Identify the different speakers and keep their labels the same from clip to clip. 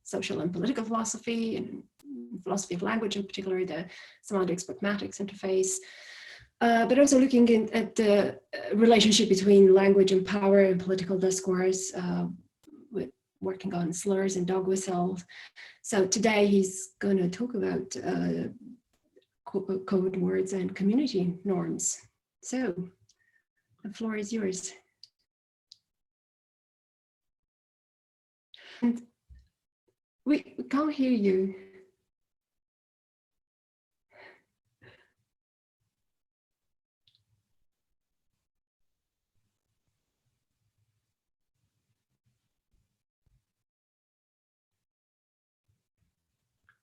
Speaker 1: social and political philosophy and philosophy of language, in particular the Semantics Pragmatics interface, but also looking at the relationship between language and power and political discourse, with working on slurs and dog whistles. So today he's going to talk about code words and community norms. So the floor is yours. And we can't hear you.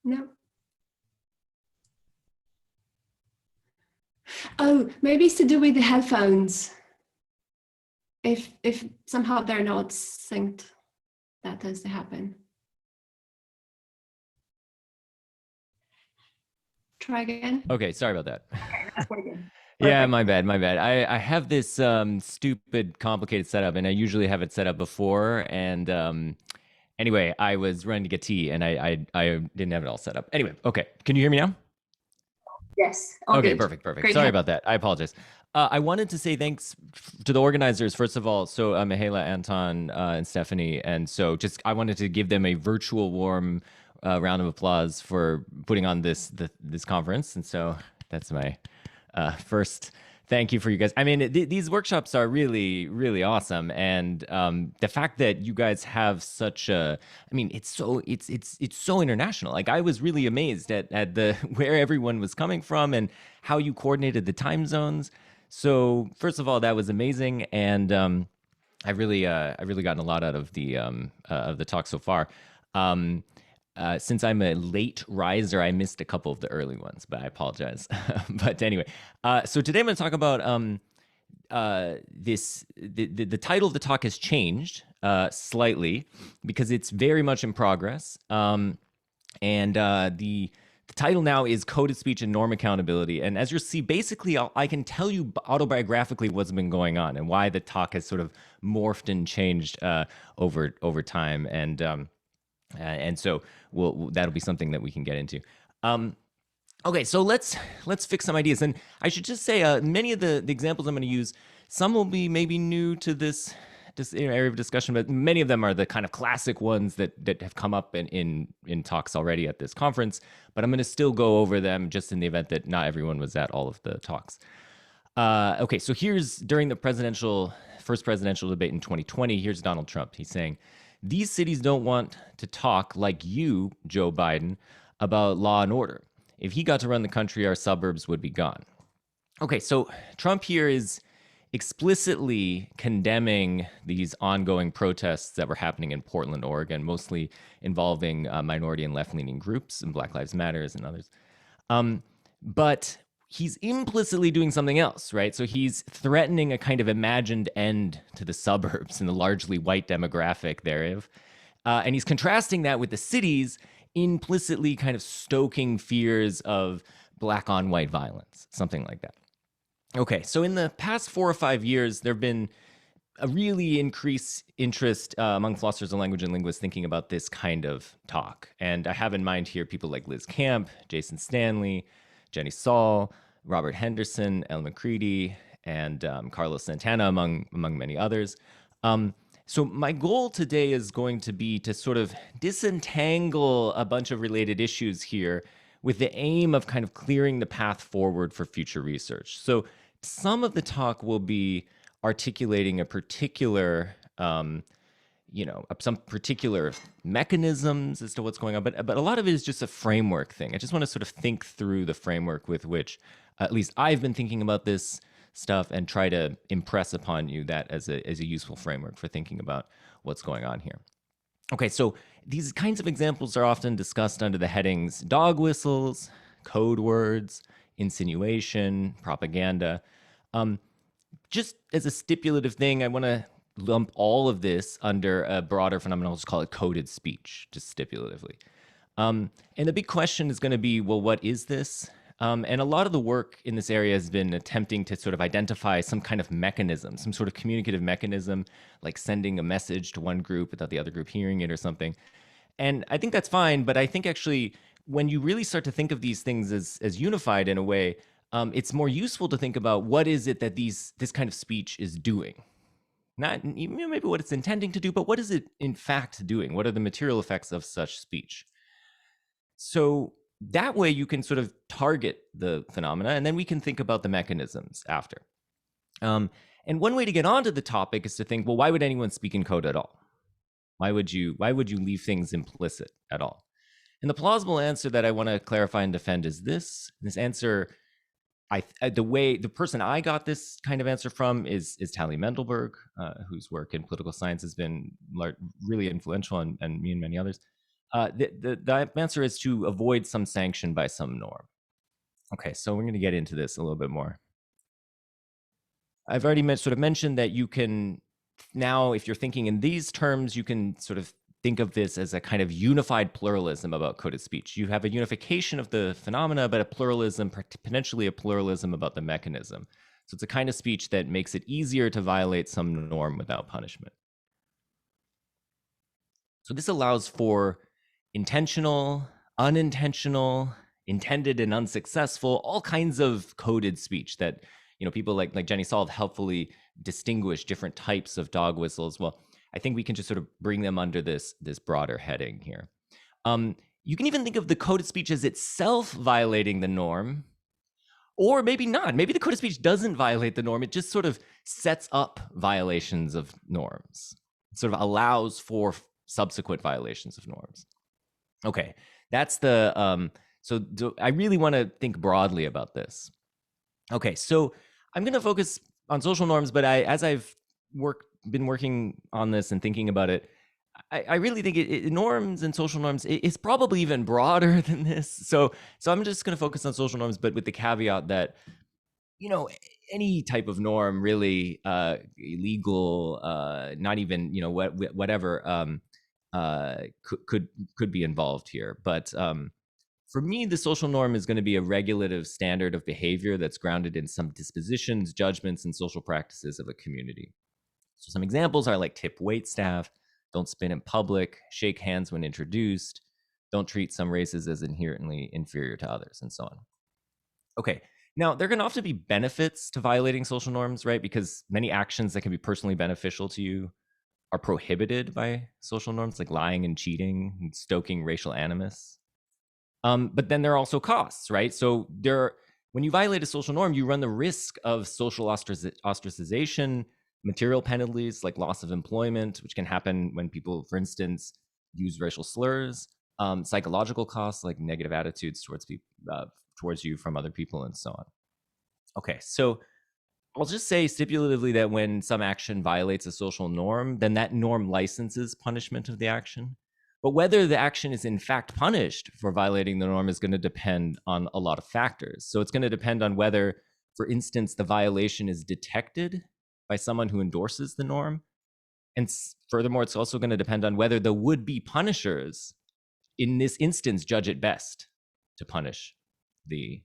Speaker 1: No. Oh, maybe it's to do with the headphones. If somehow they're not synced, that tends to happen. Try again.
Speaker 2: Okay, sorry about that.
Speaker 1: Okay, that's working.
Speaker 2: Yeah, my bad. I have this stupid, complicated setup, and I usually have it set up before. And anyway, I was running to get tea, and I didn't have it all set up. Anyway, okay. Can you hear me now?
Speaker 1: Yes.
Speaker 2: Okay, perfect.
Speaker 1: Great.
Speaker 2: Sorry about that. I apologize. I wanted to say thanks to the organizers, first of all. So Mihaela, Anton, and Stephanie. And so I wanted to give them a virtual warm round of applause for putting on this conference. And so that's my first thank you for you guys. I mean, these workshops are really, really awesome. And the fact that you guys have such a, I mean, it's so international. Like, I was really amazed at the where everyone was coming from and how you coordinated the time zones. So first of all, that was amazing. And I really gotten a lot out of the talk so far. Since I'm a late riser, I missed a couple of the early ones, but I apologize. But anyway, so today I'm going to talk about the title of the talk has changed slightly because it's very much in progress. And the title now is Coded Speech and Norm Accountability. And as you'll see, basically, I can tell you autobiographically what's been going on and why the talk has sort of morphed and changed over time. And so that'll be something that we can get into. Okay, so let's fix some ideas. And I should just say, many of the examples I'm going to use, some will be maybe new to this area of discussion, but many of them are the kind of classic ones that have come up in talks already at this conference. But I'm going to still go over them just in the event that not everyone was at all of the talks. Okay, so here's during the first presidential debate in 2020. Here's Donald Trump. He's saying, "These cities don't want to talk like you, Joe Biden, about law and order. If he got to run the country, our suburbs would be gone." Okay, so Trump here is explicitly condemning these ongoing protests that were happening in Portland, Oregon, mostly involving minority and left-leaning groups and Black Lives Matters and others. But he's implicitly doing something else, right? So he's threatening a kind of imagined end to the suburbs and the largely white demographic thereof. And he's contrasting that with the cities implicitly kind of stoking fears of Black on white violence, something like that. Okay, so in the past 4 or 5 years, there have been a really increased interest among philosophers of language and linguists thinking about this kind of talk. And I have in mind here people like Liz Camp, Jason Stanley, Jenny Saul, Robert Henderson, Elle McCready, and Carlos Santana, among many others. So my goal today is going to be to sort of disentangle a bunch of related issues here with the aim of kind of clearing the path forward for future research. So some of the talk will be articulating a particular, some particular mechanisms as to what's going on, but a lot of it is just a framework thing. I just want to sort of think through the framework with which at least I've been thinking about this stuff and try to impress upon you that as a useful framework for thinking about what's going on here. Okay, so these kinds of examples are often discussed under the headings dog whistles, code words, insinuation, propaganda. Just as a stipulative thing, I want to lump all of this under a broader phenomenon. I'll just call it coded speech, just stipulatively. And the big question is going to be, well, what is this? And a lot of the work in this area has been attempting to sort of identify some kind of mechanism, some sort of communicative mechanism, like sending a message to one group without the other group hearing it or something. And I think that's fine, but I think actually when you really start to think of these things as unified in a way, it's more useful to think about what is it that this kind of speech is doing. Not even maybe what it's intending to do, but what is it in fact doing? What are the material effects of such speech? So that way you can sort of target the phenomena, and then we can think about the mechanisms after. And one way to get onto the topic is to think, well, why would anyone speak in code at all? Why would you leave things implicit at all? And the plausible answer that I want to clarify and defend is this. This answer, the person I got this kind of answer from is Tali Mendelberg, whose work in political science has been really influential, and me and many others. The answer is to avoid some sanction by some norm. Okay, so we're going to get into this a little bit more. I've already mentioned that you can now, if you're thinking in these terms, you can sort of think of this as a kind of unified pluralism about coded speech. You have a unification of the phenomena, but a pluralism, potentially a pluralism about the mechanism. So it's a kind of speech that makes it easier to violate some norm without punishment. So this allows for intentional, unintentional, intended and unsuccessful, all kinds of coded speech that, people like Jenny Solve helpfully distinguish different types of dog whistles. Well, I think we can just sort of bring them under this broader heading here. You can even think of the coded speech as itself violating the norm, or maybe not. Maybe the coded speech doesn't violate the norm. It just sort of sets up violations of norms. It sort of allows for subsequent violations of norms. Okay, that's the, I really want to think broadly about this. Okay, so I'm going to focus on social norms, but as I've been working on this and thinking about it, I really think norms and social norms is probably even broader than this. So I'm just going to focus on social norms, but with the caveat that, any type of norm really, illegal, not even, whatever, could be involved here. But for me, the social norm is going to be a regulative standard of behavior that's grounded in some dispositions, judgments, and social practices of a community. So some examples are like tip wait staff, don't spin in public, shake hands when introduced, don't treat some races as inherently inferior to others, and so on. Okay, now there are going to often be benefits to violating social norms, right? Because many actions that can be personally beneficial to you are prohibited by social norms, like lying and cheating and stoking racial animus. But then there are also costs, right? So when you violate a social norm, you run the risk of social ostracization, material penalties like loss of employment, which can happen when people, for instance, use racial slurs, psychological costs like negative attitudes towards you from other people, and so on. Okay, so I'll just say stipulatively that when some action violates a social norm, then that norm licenses punishment of the action. But whether the action is in fact punished for violating the norm is going to depend on a lot of factors. So it's going to depend on whether, for instance, the violation is detected by someone who endorses the norm. And furthermore, it's also going to depend on whether the would-be punishers in this instance judge it best to punish the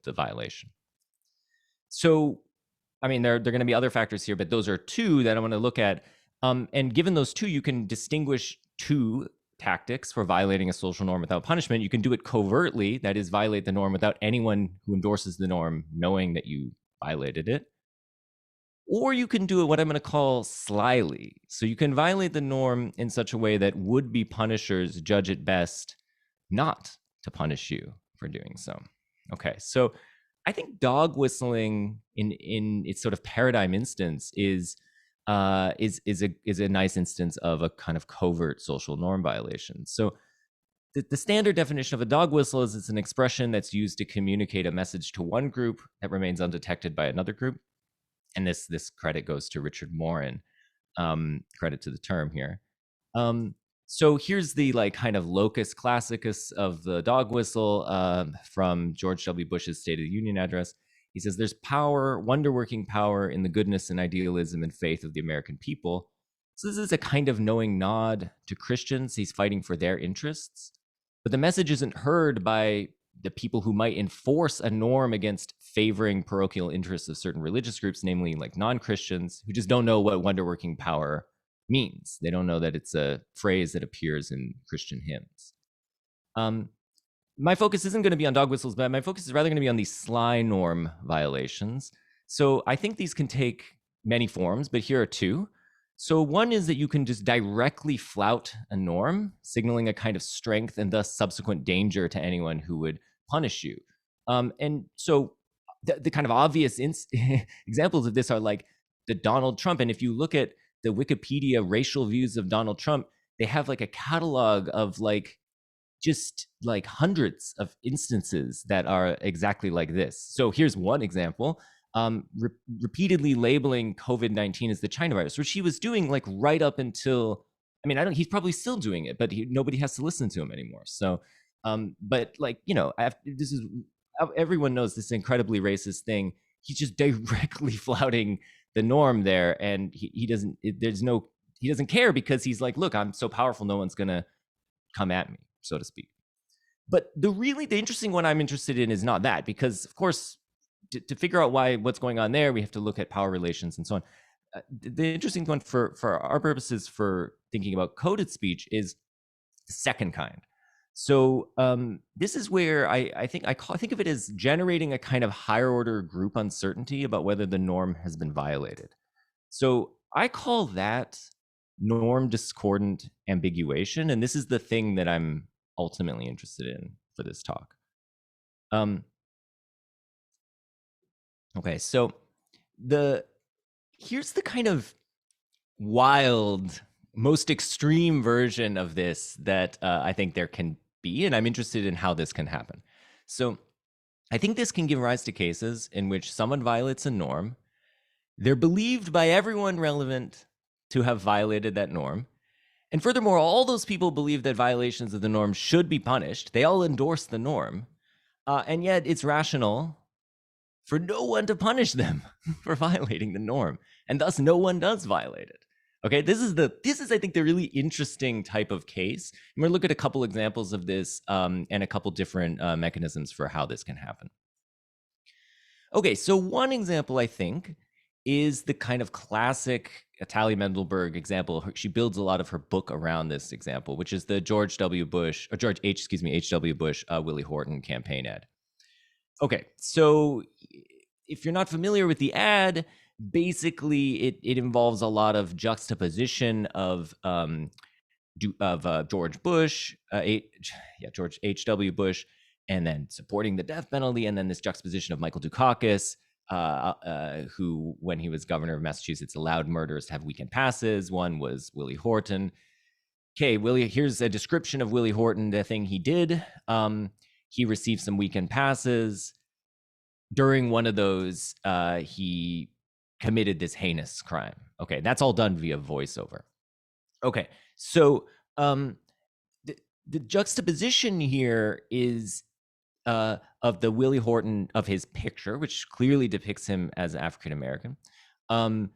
Speaker 2: violation. So, I mean, there are going to be other factors here, but those are two that I want to look at. And given those two, you can distinguish two tactics for violating a social norm without punishment. You can do it covertly, that is, violate the norm without anyone who endorses the norm knowing that you violated it. Or you can do it what I'm going to call slyly. So you can violate the norm in such a way that would-be punishers judge it best not to punish you for doing so. Okay, so I think dog whistling in its sort of paradigm instance is a nice instance of a kind of covert social norm violation. So the standard definition of a dog whistle is it's an expression that's used to communicate a message to one group that remains undetected by another group. And this credit goes to Richard Morin, credit to the term here. So here's the kind of locus classicus of the dog whistle from George W. Bush's State of the Union address. He says, there's power, wonder-working power in the goodness and idealism and faith of the American people. So this is a kind of knowing nod to Christians. He's fighting for their interests. But the message isn't heard by the people who might enforce a norm against favoring parochial interests of certain religious groups, namely like non-Christians, who just don't know what wonder-working power means. They don't know that it's a phrase that appears in Christian hymns. My focus isn't going to be on dog whistles, but my focus is rather going to be on these sly norm violations. So I think these can take many forms, but here are two. So one is that you can just directly flout a norm, signaling a kind of strength and thus subsequent danger to anyone who would punish you. And so the kind of obvious examples of this are like the Donald Trump. And if you look at the Wikipedia racial views of Donald Trump, they have like a catalog of like just like hundreds of instances that are exactly like this. So here's one example. Repeatedly labeling COVID-19 as the China virus, which he was doing like right up until, I mean, he's probably still doing it, but nobody has to listen to him anymore. So, but like, you know, this is, everyone knows this incredibly racist thing. He's just directly flouting the norm there. And he doesn't care because he's like, look, I'm so powerful, no one's gonna come at me, so to speak. But the interesting one I'm interested in is not that, because of course, to figure out what's going on there, we have to look at power relations and so on. The interesting one for our purposes for thinking about coded speech is the second kind. So this is where I think of it as generating a kind of higher order group uncertainty about whether the norm has been violated. So I call that norm discordant ambiguation, and this is the thing that I'm ultimately interested in for this talk. Okay, so here's the kind of wild, most extreme version of this that I think there can be, and I'm interested in how this can happen. So I think this can give rise to cases in which someone violates a norm. They're believed by everyone relevant to have violated that norm. And furthermore, all those people believe that violations of the norm should be punished. They all endorse the norm. And yet it's rational for no one to punish them for violating the norm. And thus no one does violate it. Okay, this is I think the really interesting type of case. I'm going to look at a couple examples of this and a couple different mechanisms for how this can happen. Okay, so one example I think is the kind of classic Talia Mendelberg example. She builds a lot of her book around this example, which is the H.W. Bush, Willie Horton campaign ad. Okay, so if you're not familiar with the ad, basically it involves a lot of juxtaposition of George Bush, George H.W. Bush, and then supporting the death penalty, and then this juxtaposition of Michael Dukakis, who, when he was governor of Massachusetts, allowed murderers to have weekend passes. One was Willie Horton. Okay, here's a description of Willie Horton, the thing he did. He received some weekend passes. During one of those, he committed this heinous crime. Okay, that's all done via voiceover. Okay, so the juxtaposition here is of the Willie Horton of his picture, which clearly depicts him as African American, and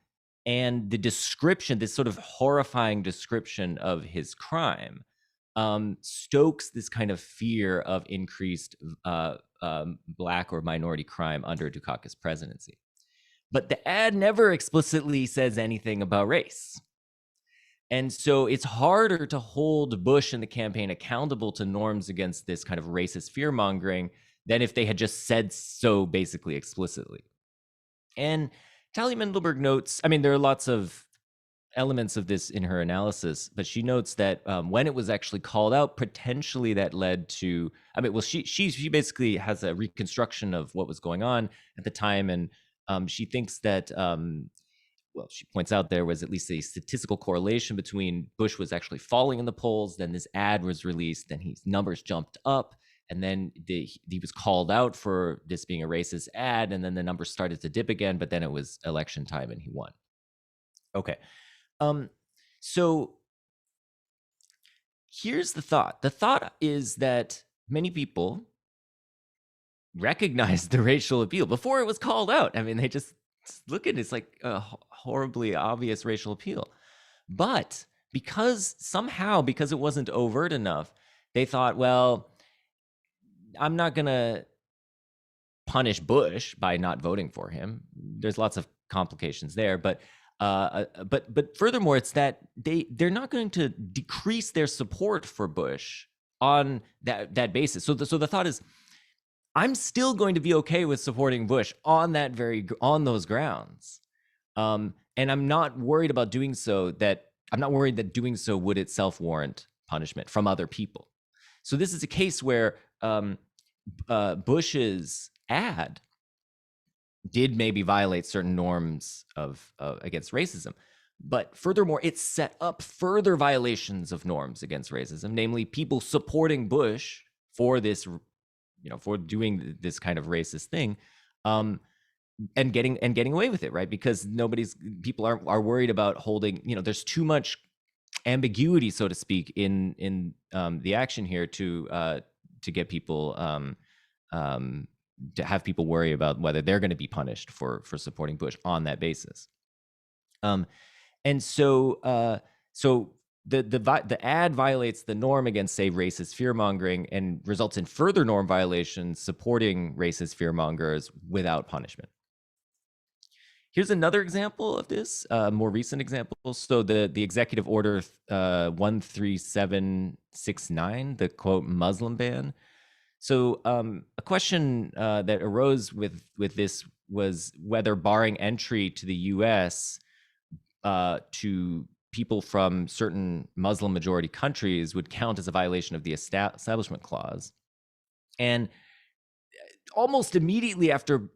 Speaker 2: the description, this sort of horrifying description of his crime, stokes this kind of fear of increased Black or minority crime under Dukakis' presidency. But the ad never explicitly says anything about race. And so it's harder to hold Bush and the campaign accountable to norms against this kind of racist fear-mongering than if they had just said so basically explicitly. And Talia Mendelberg notes, I mean, there are lots of elements of this in her analysis, but she notes that when it was actually called out, potentially that led to, I mean, well, she basically has a reconstruction of what was going on at the time, and she thinks that, well, she points out there was at least a statistical correlation between Bush was actually falling in the polls, then this ad was released, then his numbers jumped up, and then he was called out for this being a racist ad, and then the numbers started to dip again, but then it was election time and he won. Okay. So here's the thought. The thought is that many people recognized the racial appeal before it was called out. I mean, they just look at it, it's like a horribly obvious racial appeal. But because it wasn't overt enough, they thought, well, I'm not going to punish Bush by not voting for him. There's lots of complications there, but But furthermore, it's that they're not going to decrease their support for Bush on that basis. So the thought is, I'm still going to be okay with supporting Bush on those grounds, and I'm not worried about doing so. I'm not worried that doing so would itself warrant punishment from other people. So this is a case where Bush's ad did maybe violate certain norms of against racism, but furthermore, it set up further violations of norms against racism, namely people supporting Bush for this, for doing this kind of racist thing, and getting away with it, right? Because people are worried about holding, there's too much ambiguity, so to speak, in the action here to get people to have people worry about whether they're going to be punished for supporting Bush on that basis. And so the ad violates the norm against, say, racist fear-mongering and results in further norm violations supporting racist fear-mongers without punishment. Here's another example of this, more recent example. So the executive order 13769, the quote Muslim ban. So a question that arose with this was whether barring entry to the U.S. To people from certain Muslim majority countries would count as a violation of the Establishment Clause. And almost immediately after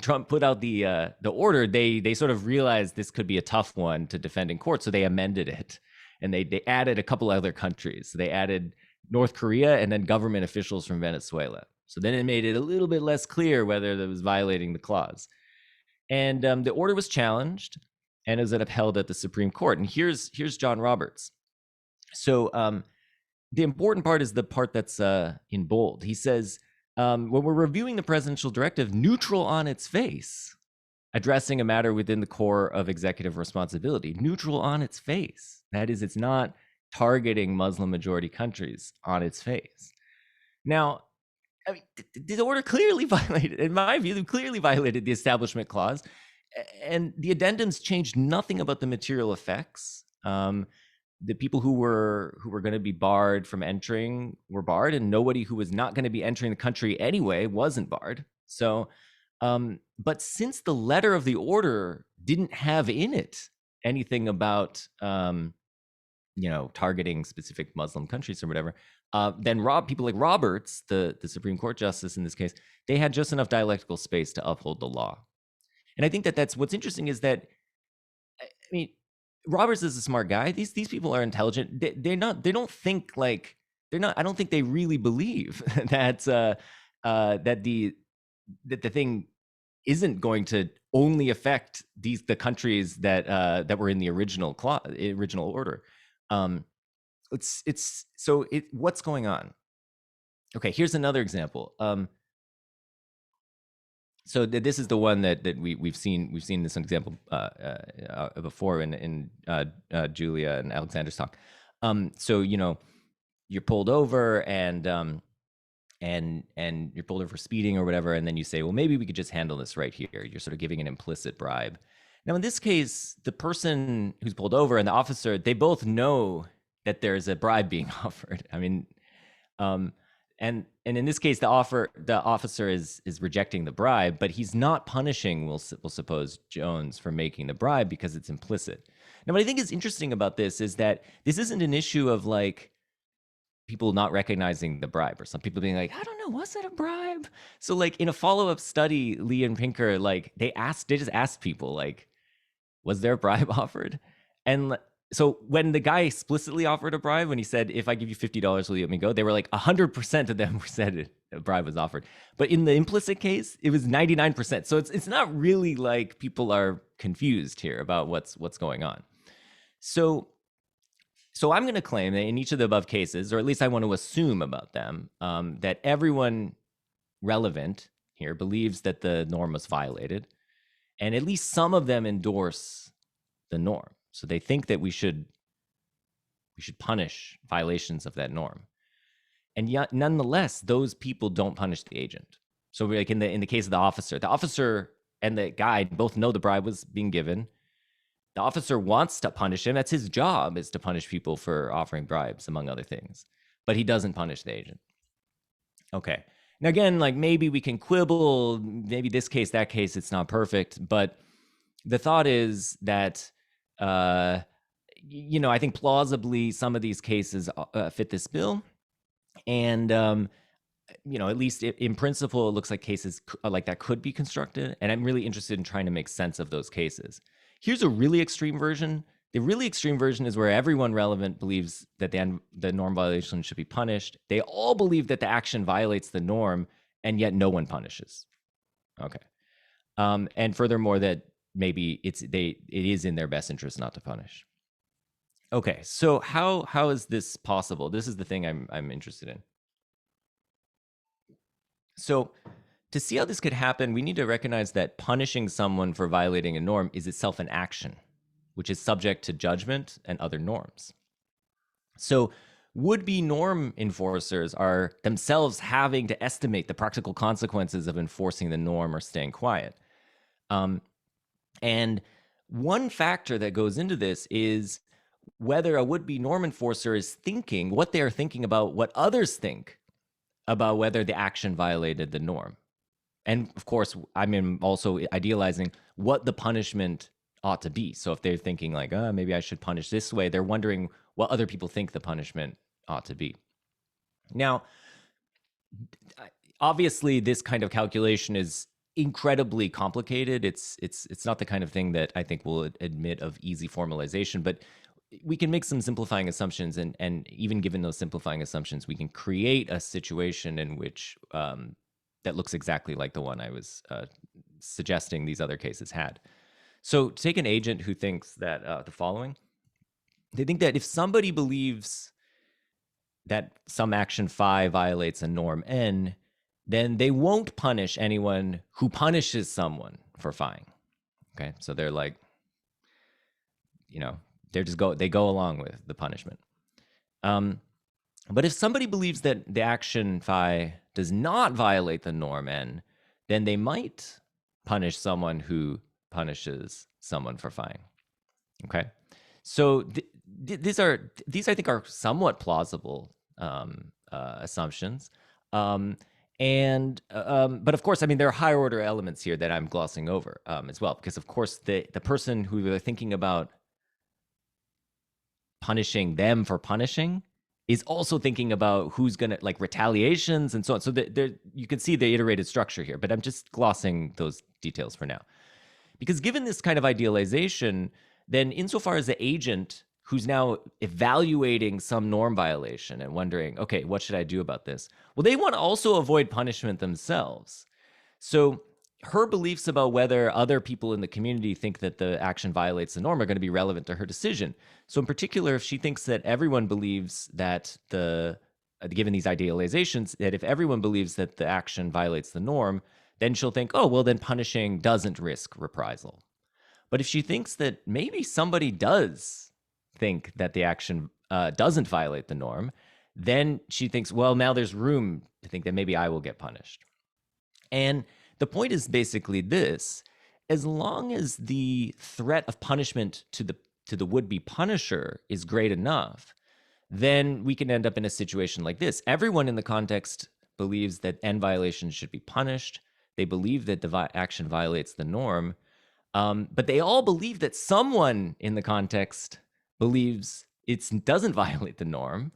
Speaker 2: Trump put out the order, they sort of realized this could be a tough one to defend in court, so they amended it, and they added a couple other countries. So they added North Korea and then government officials from Venezuela. So then it made it a little bit less clear whether that was violating the clause. And the order was challenged and is upheld at the Supreme Court. And here's John Roberts. So the important part is the part that's in bold. He says, when we're reviewing the presidential directive, neutral on its face, addressing a matter within the core of executive responsibility, neutral on its face. That is, it's not targeting Muslim majority countries on its face. Now, I mean, the order clearly violated, in my view, clearly violated the Establishment Clause, and the addendums changed nothing about the material effects. The people who were going to be barred from entering were barred, and nobody who was not going to be entering the country anyway wasn't barred. So, but since the letter of the order didn't have in it anything about targeting specific Muslim countries or whatever, then people like Roberts, the Supreme Court justice in this case, they had just enough dialectical space to uphold the law. And I think that's what's interesting is that, I mean, Roberts is a smart guy. These people are intelligent. I don't think they really believe that the thing isn't going to only affect the countries that were in the original order. What's going on? Okay, here's another example. So this is the one that we've seen this example before in Julia and Alexander's talk. So you're pulled over and you're pulled over for speeding or whatever, and then you say, well, maybe we could just handle this right here. You're sort of giving an implicit bribe. Now, in this case, the person who's pulled over and the officer, they both know that there's a bribe being offered. I mean, and in this case, the officer is rejecting the bribe, but he's not punishing, we'll suppose, Jones for making the bribe because it's implicit. Now, what I think is interesting about this is that this isn't an issue of like people not recognizing the bribe or some people being like, I don't know, was it a bribe? So like in a follow-up study, Lee and Pinker, like they just asked people like, was there a bribe offered? And so when the guy explicitly offered a bribe, when he said, if I give you $50, will you let me go? They were like 100% of them said a bribe was offered. But in the implicit case, it was 99%. So it's not really like people are confused here about what's going on. So I'm going to claim that in each of the above cases, or at least I want to assume about them, that everyone relevant here believes that the norm was violated, and at least some of them endorse the norm. So they think that we should punish violations of that norm. And yet, nonetheless, those people don't punish the agent. So like in the case of the officer and the guy both know the bribe was being given. The officer wants to punish him. That's his job, is to punish people for offering bribes, among other things. But he doesn't punish the agent. Okay. Now, again, like maybe we can quibble, maybe this case, that case, it's not perfect. But the thought is that, I think plausibly some of these cases fit this bill. And, at least in principle, it looks like cases like that could be constructed. And I'm really interested in trying to make sense of those cases. Here's a really extreme version. The really extreme version is where everyone relevant believes that the norm violation should be punished. They all believe that the action violates the norm, and yet no one punishes. Okay. And furthermore, that maybe it is in their best interest not to punish. Okay, so how is this possible? This is the thing I'm interested in. So to see how this could happen, we need to recognize that punishing someone for violating a norm is itself an action, which is subject to judgment and other norms. So would-be norm enforcers are themselves having to estimate the practical consequences of enforcing the norm or staying quiet. And one factor that goes into this is whether a would-be norm enforcer is thinking what they are thinking about what others think about whether the action violated the norm. And of course, I'm also idealizing what the punishment ought to be. So if they're thinking like, maybe I should punish this way, they're wondering what other people think the punishment ought to be. Now, obviously, this kind of calculation is incredibly complicated. It's not the kind of thing that I think will admit of easy formalization, but we can make some simplifying assumptions, and even given those simplifying assumptions, we can create a situation in which that looks exactly like the one I was suggesting these other cases had. So take an agent who thinks that the following. They think that if somebody believes that some action phi violates a norm n, then they won't punish anyone who punishes someone for phi. Okay, so they're like, they go along with the punishment. But if somebody believes that the action phi does not violate the norm n, then they might punish someone who punishes someone for phi. Okay, so these I think are somewhat plausible assumptions. But of course, I mean, there are higher order elements here that I'm glossing over as well, because of course the person who they're thinking about punishing them for punishing is also thinking about who's going to, like, retaliations and so on. So there you can see the iterated structure here, but I'm just glossing those details for now. Because given this kind of idealization, then insofar as the agent who's now evaluating some norm violation and wondering, okay, what should I do about this? Well, they want to also avoid punishment themselves. So her beliefs about whether other people in the community think that the action violates the norm are going to be relevant to her decision. So in particular, if she thinks that everyone believes that given these idealizations, that if everyone believes that the action violates the norm, then she'll think, oh, well, then punishing doesn't risk reprisal. But if she thinks that maybe somebody does think that the action doesn't violate the norm, then she thinks, well, now there's room to think that maybe I will get punished. And the point is basically this: as long as the threat of punishment to the would-be punisher is great enough, then we can end up in a situation like this. Everyone in the context believes that n violations should be punished. They believe that the action violates the norm, but they all believe that someone in the context believes it doesn't violate the norm.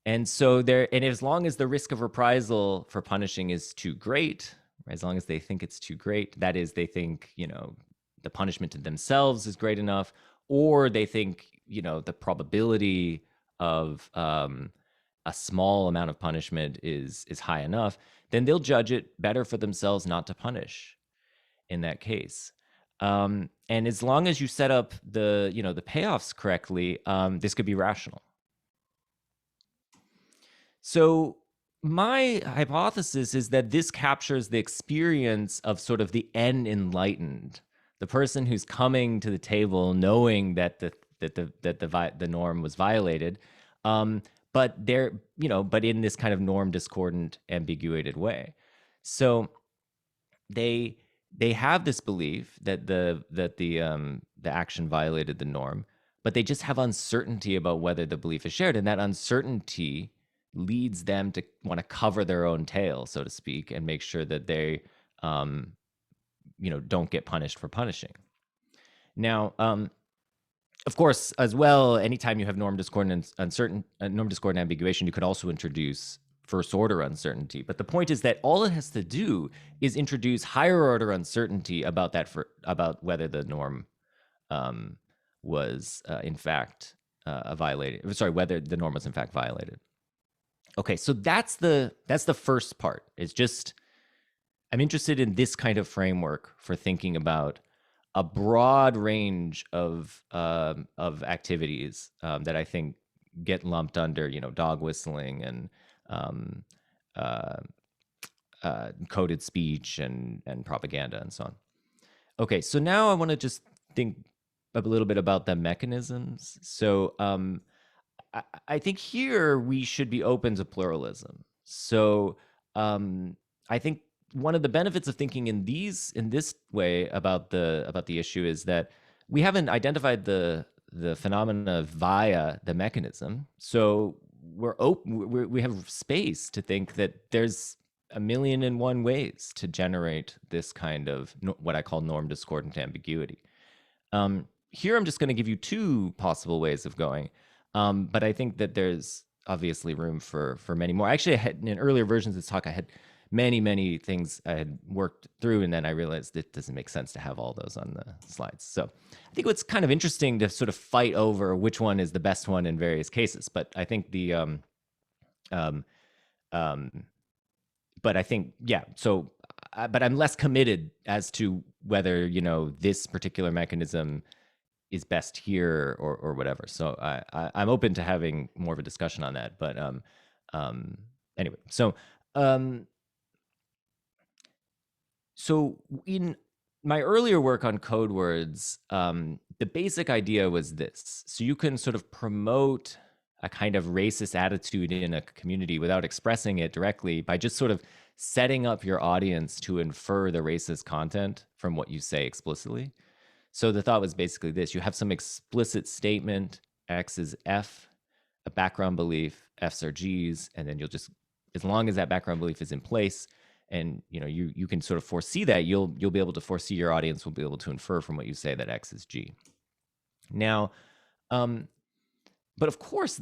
Speaker 2: And so as long as the risk of reprisal for punishing is too great, as long as they think it's too great, that is, they think, the punishment to themselves is great enough, or they think, the probability of a small amount of punishment is high enough, then they'll judge it better for themselves not to punish in that case. And as long as you set up the payoffs correctly, this could be rational. So my hypothesis is that this captures the experience of sort of the n-enlightened, the person who's coming to the table knowing that the norm was violated, but but in this kind of norm discordant, ambiguated way. So they they have this belief that the action violated the norm, but they just have uncertainty about whether the belief is shared, and that uncertainty leads them to want to cover their own tail, so to speak, and make sure that they don't get punished for punishing. Now, of course, as well, anytime you have norm discordant and norm discordant ambiguation, you could also introduce first order uncertainty. But the point is that all it has to do is introduce higher order uncertainty about whether the norm was in fact violated. Sorry, whether the norm was in fact violated. Okay, so that's the first part. It's just, I'm interested in this kind of framework for thinking about a broad range of activities that I think get lumped under, dog whistling and coded speech and propaganda and so on. Okay, so now I want to just think a little bit about the mechanisms. So I think here we should be open to pluralism. So I think one of the benefits of thinking in this way about the issue is that we haven't identified the phenomena via the mechanism. So we're open. We have space to think that there's 1,000,001 ways to generate this kind of what I call norm discordant ambiguity. Here, I'm just going to give you two possible ways of going, but I think that there's obviously room for many more. Actually, I had in earlier versions of this talk, I had many things I had worked through, and then I realized it doesn't make sense to have all those on the slides. So I think it's kind of interesting to sort of fight over which one is the best one in various cases. But I think but I think, yeah, so, but I'm less committed as to whether, this particular mechanism is best here or whatever. So I'm open to having more of a discussion on that. But anyway, so in my earlier work on code words, the basic idea was this. So you can sort of promote a kind of racist attitude in a community without expressing it directly by just sort of setting up your audience to infer the racist content from what you say explicitly. So the thought was basically this: you have some explicit statement, X is F, a background belief, F's are G's, and then you'll just, as long as that background belief is in place, and you can sort of foresee that, you'll be able to foresee, your audience will be able to infer from what you say that X is G. Now, but of course,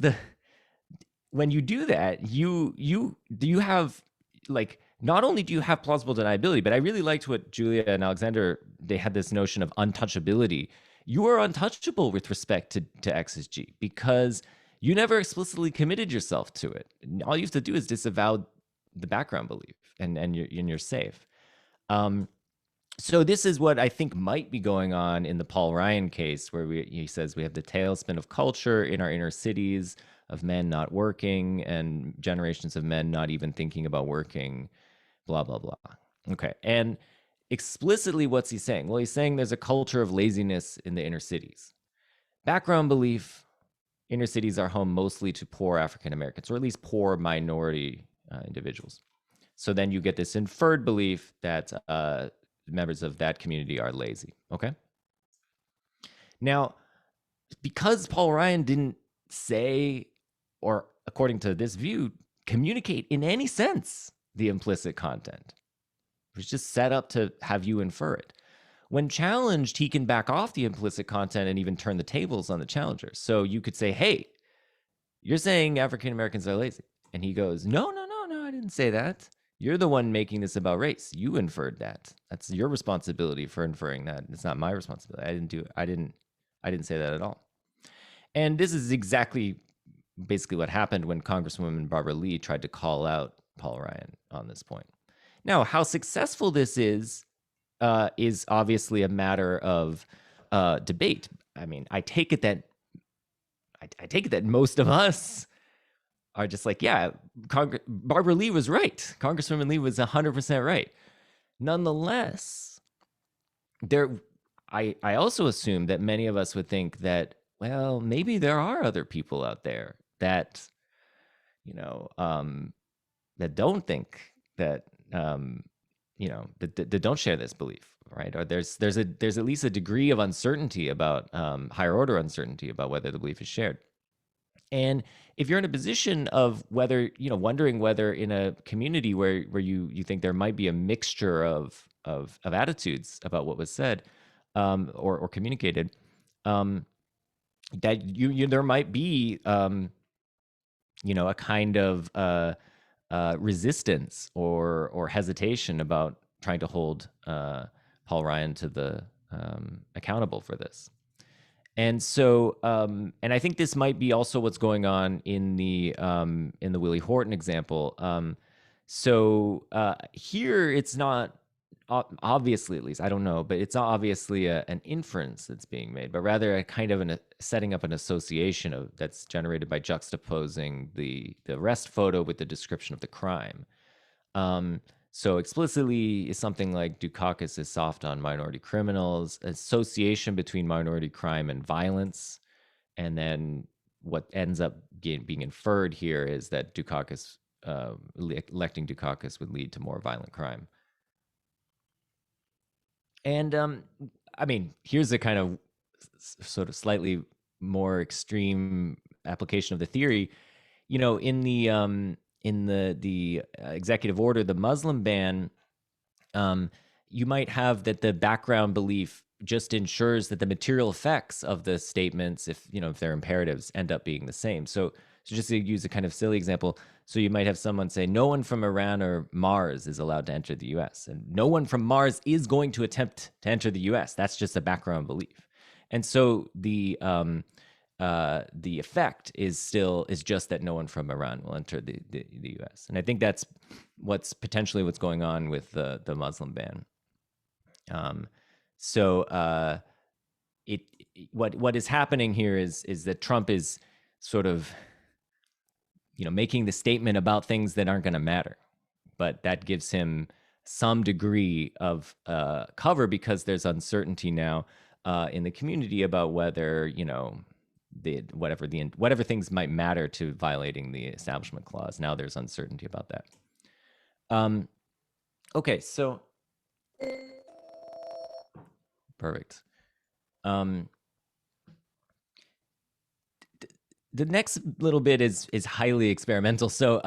Speaker 2: when you do that, you have, like, not only do you have plausible deniability, but I really liked what Julia and Alexander, they had this notion of untouchability. You are untouchable with respect to X is G because you never explicitly committed yourself to it. All you have to do is disavow the background belief, and you're safe. So this is what I think might be going on in the Paul Ryan case, where he says we have the tailspin of culture in our inner cities, of men not working and generations of men not even thinking about working, blah, blah, blah. Okay. And explicitly, what's he saying? Well, he's saying there's a culture of laziness in the inner cities. Background belief: inner cities are home mostly to poor African Americans, or at least poor minority individuals. So then you get this inferred belief that members of that community are lazy. Okay. Now, because Paul Ryan didn't say, or according to this view, communicate in any sense the implicit content, it was just set up to have you infer it. When challenged, he can back off the implicit content and even turn the tables on the challenger. So you could say, hey, you're saying African Americans are lazy. And he goes, no, I didn't say that. You're the one making this about race. You inferred that. That's your responsibility for inferring that. It's not my responsibility. I didn't do it. I didn't say that at all. And this is exactly basically what happened when Congresswoman Barbara Lee tried to call out Paul Ryan on this point. Now, how successful this is obviously a matter of debate. I mean, I take it that most of us are just like, yeah, Barbara Lee was right. Congresswoman Lee was 100% right. Nonetheless, I also assume that many of us would think that, well, maybe there are other people out there that, that don't think that, that don't share this belief, right? Or there's at least a degree of uncertainty about higher order uncertainty about whether the belief is shared. And if you're in a position of whether, wondering whether in a community where you think there might be a mixture of attitudes about what was said or communicated, that there might be a kind of resistance or hesitation about trying to hold Paul Ryan to the accountable for this. And so, and I think this might be also what's going on in the Willie Horton example. So here it's not obviously, at least I don't know, but it's not obviously an inference that's being made, but rather a kind of setting up an association that's generated by juxtaposing the arrest photo with the description of the crime. So explicitly is something like Dukakis is soft on minority criminals, association between minority crime and violence. And then what ends up being inferred here is that Dukakis, electing Dukakis would lead to more violent crime. And I mean, here's a kind of sort of slightly more extreme application of the theory. In the executive order, the Muslim ban, you might have that the background belief just ensures that the material effects of the statements, if they're imperatives, end up being the same. So just to use a kind of silly example, so you might have someone say, no one from Iran or Mars is allowed to enter the US, and no one from Mars is going to attempt to enter the US. That's just a background belief. And so the effect is just that no one from Iran will enter the US. And I think that's what's going on with the Muslim ban. What is happening here is that Trump is sort of making the statement about things that aren't going to matter, but that gives him some degree of cover because there's uncertainty now in the community about whether whatever things might matter to violating the Establishment Clause. Now there's uncertainty about that. Okay, so perfect. The next little bit is highly experimental, so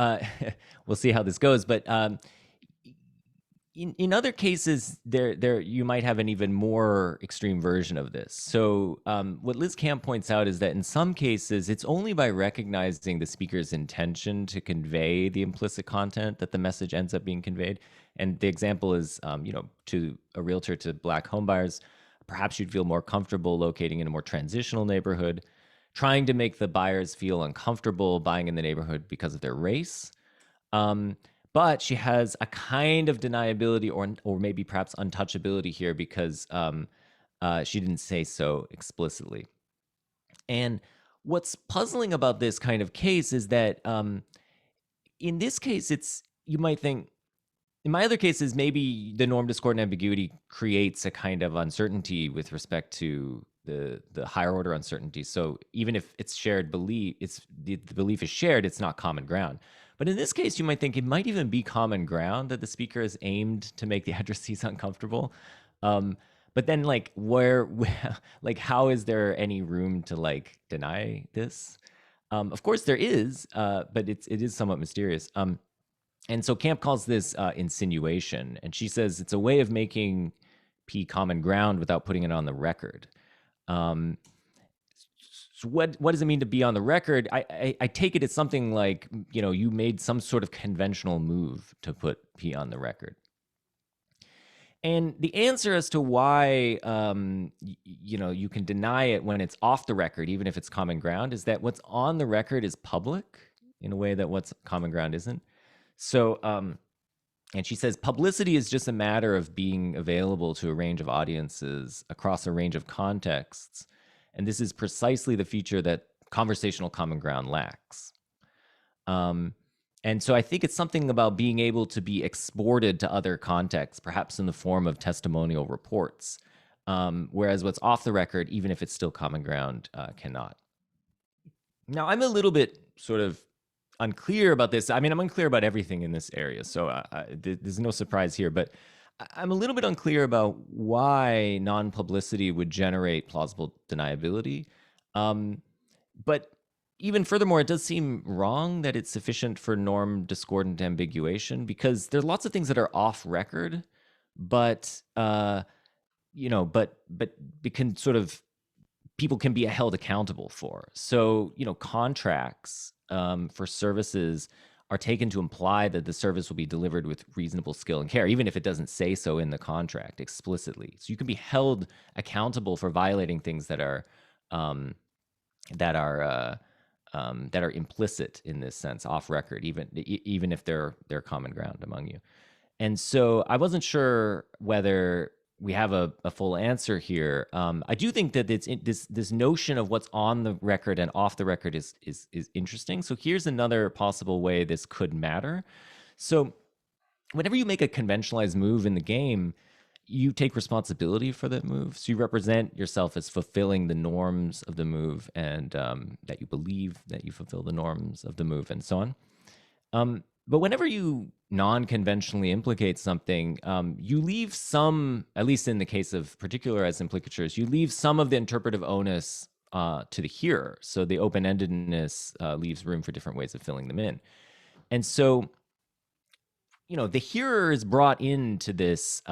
Speaker 2: we'll see how this goes. But in other cases, there you might have an even more extreme version of this. So what Liz Camp points out is that in some cases, it's only by recognizing the speaker's intention to convey the implicit content that the message ends up being conveyed. And the example is, to a realtor to Black homebuyers, perhaps you'd feel more comfortable locating in a more transitional neighborhood, trying to make the buyers feel uncomfortable buying in the neighborhood because of their race. But she has a kind of deniability or maybe perhaps untouchability here because she didn't say so explicitly. And what's puzzling about this kind of case is that in this case, you might think, in my other cases, maybe the norm, discordant ambiguity creates a kind of uncertainty with respect to the higher order uncertainty. So even if it's shared belief, the belief is shared, it's not common ground. But in this case, you might think it might even be common ground that the speaker is aimed to make the addressees uncomfortable. But then where how is there any room to deny this? Of course there is, but it is somewhat mysterious. And so Camp calls this insinuation, and she says it's a way of making P common ground without putting it on the record. So what does it mean to be on the record? I take it as something like, you made some sort of conventional move to put P on the record. And the answer as to why, you can deny it when it's off the record, even if it's common ground, is that what's on the record is public in a way that what's common ground isn't. So, and she says, publicity is just a matter of being available to a range of audiences across a range of contexts. And this is precisely the feature that conversational common ground lacks. And so I think it's something about being able to be exported to other contexts, perhaps in the form of testimonial reports, whereas what's off the record, even if it's still common ground, cannot. Now, I'm a little bit sort of unclear about this. I mean, I'm unclear about everything in this area, so there's no surprise here. But I'm a little bit unclear about why non-publicity would generate plausible deniability. But even furthermore, it does seem wrong that it's sufficient for norm discordant ambiguation, because there are lots of things that are off record, but but can sort of, people can be held accountable for. So, contracts for services are taken to imply that the service will be delivered with reasonable skill and care, even if it doesn't say so in the contract explicitly. So you can be held accountable for violating things that are um, that are implicit in this sense, off record, even if they're common ground among you. And so I wasn't sure whether we have a full answer here. I do think that this notion of what's on the record and off the record is interesting. So here's another possible way this could matter. So whenever you make a conventionalized move in the game, you take responsibility for that move. So you represent yourself as fulfilling the norms of the move, and that you believe that you fulfill the norms of the move, and so on. But whenever you non-conventionally implicate something, you leave some, at least in the case of particularized implicatures, you leave some of the interpretive onus to the hearer. So the open-endedness leaves room for different ways of filling them in. And so, the hearer is brought into this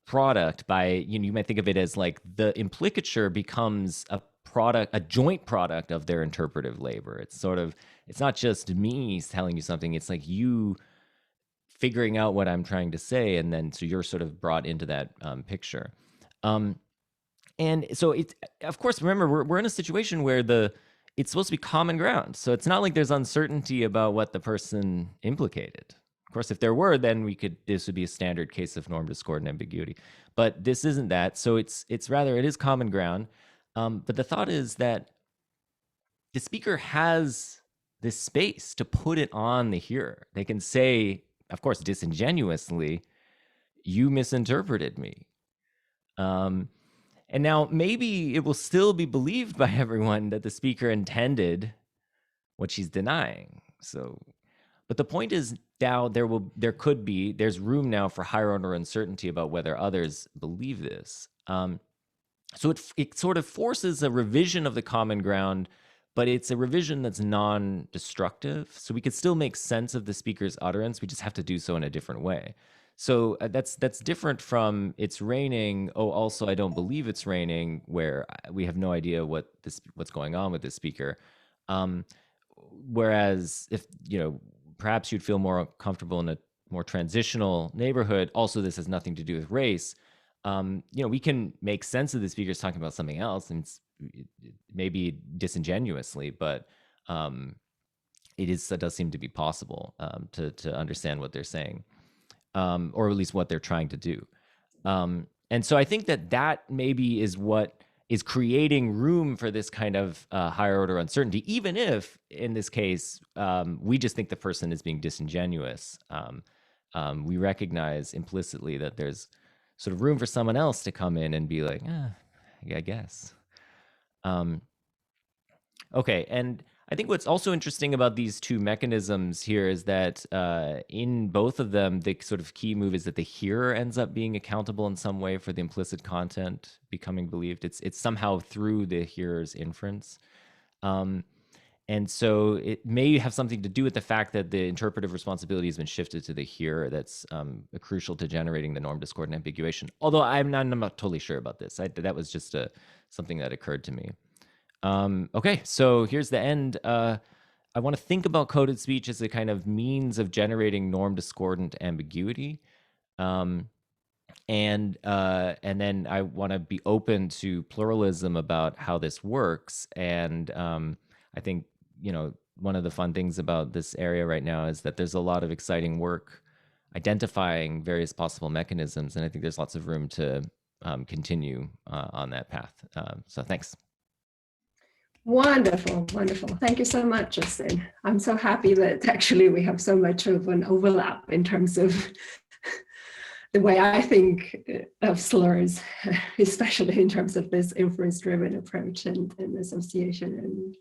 Speaker 2: product by, you might think of it as like the implicature becomes a joint product of their interpretive labor. It's not just me telling you something, it's like you figuring out what I'm trying to say, and then so you're sort of brought into that picture. And so it's, of course, remember, we're in a situation where it's supposed to be common ground. So it's not like there's uncertainty about what the person implicated. Of course, if there were, then this would be a standard case of norm discordant ambiguity. But this isn't that. So it is common ground. But the thought is that the speaker has this space to put it on the hearer. They can say, of course, disingenuously, you misinterpreted me. And now maybe it will still be believed by everyone that the speaker intended what she's denying. But the point is, now there's room now for higher order uncertainty about whether others believe this. So it sort of forces a revision of the common ground, but it's a revision that's non-destructive. So we could still make sense of the speaker's utterance. We just have to do so in a different way. So that's different from "it's raining. Oh, also I don't believe it's raining," where we have no idea what's going on with the speaker. Whereas if perhaps you'd feel more comfortable in a more transitional neighborhood. Also, this has nothing to do with race. We can make sense of the speakers talking about something else, and it maybe disingenuously, but it does seem to be possible to understand what they're saying, or at least what they're trying to do. And so I think that maybe is what is creating room for this kind of higher order uncertainty, even if in this case we just think the person is being disingenuous. We recognize implicitly that there's sort of room for someone else to come in and be like, I guess. Okay, and I think what's also interesting about these two mechanisms here is that in both of them, the sort of key move is that the hearer ends up being accountable in some way for the implicit content becoming believed. It's somehow through the hearer's inference. And so it may have something to do with the fact that the interpretive responsibility has been shifted to the hearer. That's crucial to generating the norm discordant ambiguation. Although I'm not totally sure about this. That was just something that occurred to me. Okay, so here's the end. I want to think about coded speech as a kind of means of generating norm discordant ambiguity. And then I want to be open to pluralism about how this works. And I think, one of the fun things about this area right now is that there's a lot of exciting work identifying various possible mechanisms. And I think there's lots of room to continue on that path. So thanks.
Speaker 1: Wonderful, wonderful. Thank you so much, Justin. I'm so happy that actually we have so much of an overlap in terms of the way I think of slurs, especially in terms of this inference-driven approach and association.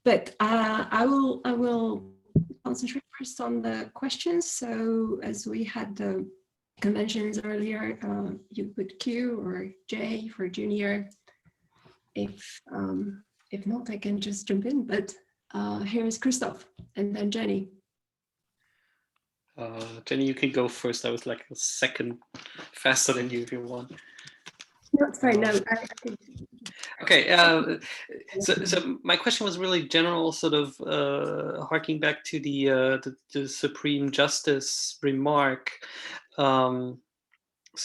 Speaker 1: But I will concentrate first on the questions. So as we had conventions earlier, you put Q or J for junior. If not, I can just jump in, but here's Christoph and then Jenny.
Speaker 3: Jenny, you can go first. I was like a second faster than you if you want.
Speaker 1: No, sorry, no.
Speaker 3: Okay, so my question was really general, sort of harking back to the Supreme Justice remark. So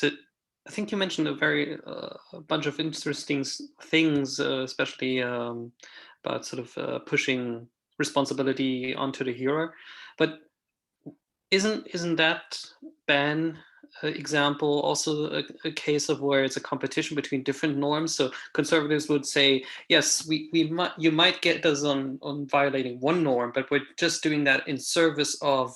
Speaker 3: I think you mentioned a bunch of interesting things, especially about sort of pushing responsibility onto the hearer. But isn't that ban example also a case of where it's a competition between different norms? So conservatives would say, yes, you might get us on violating one norm, but we're just doing that in service of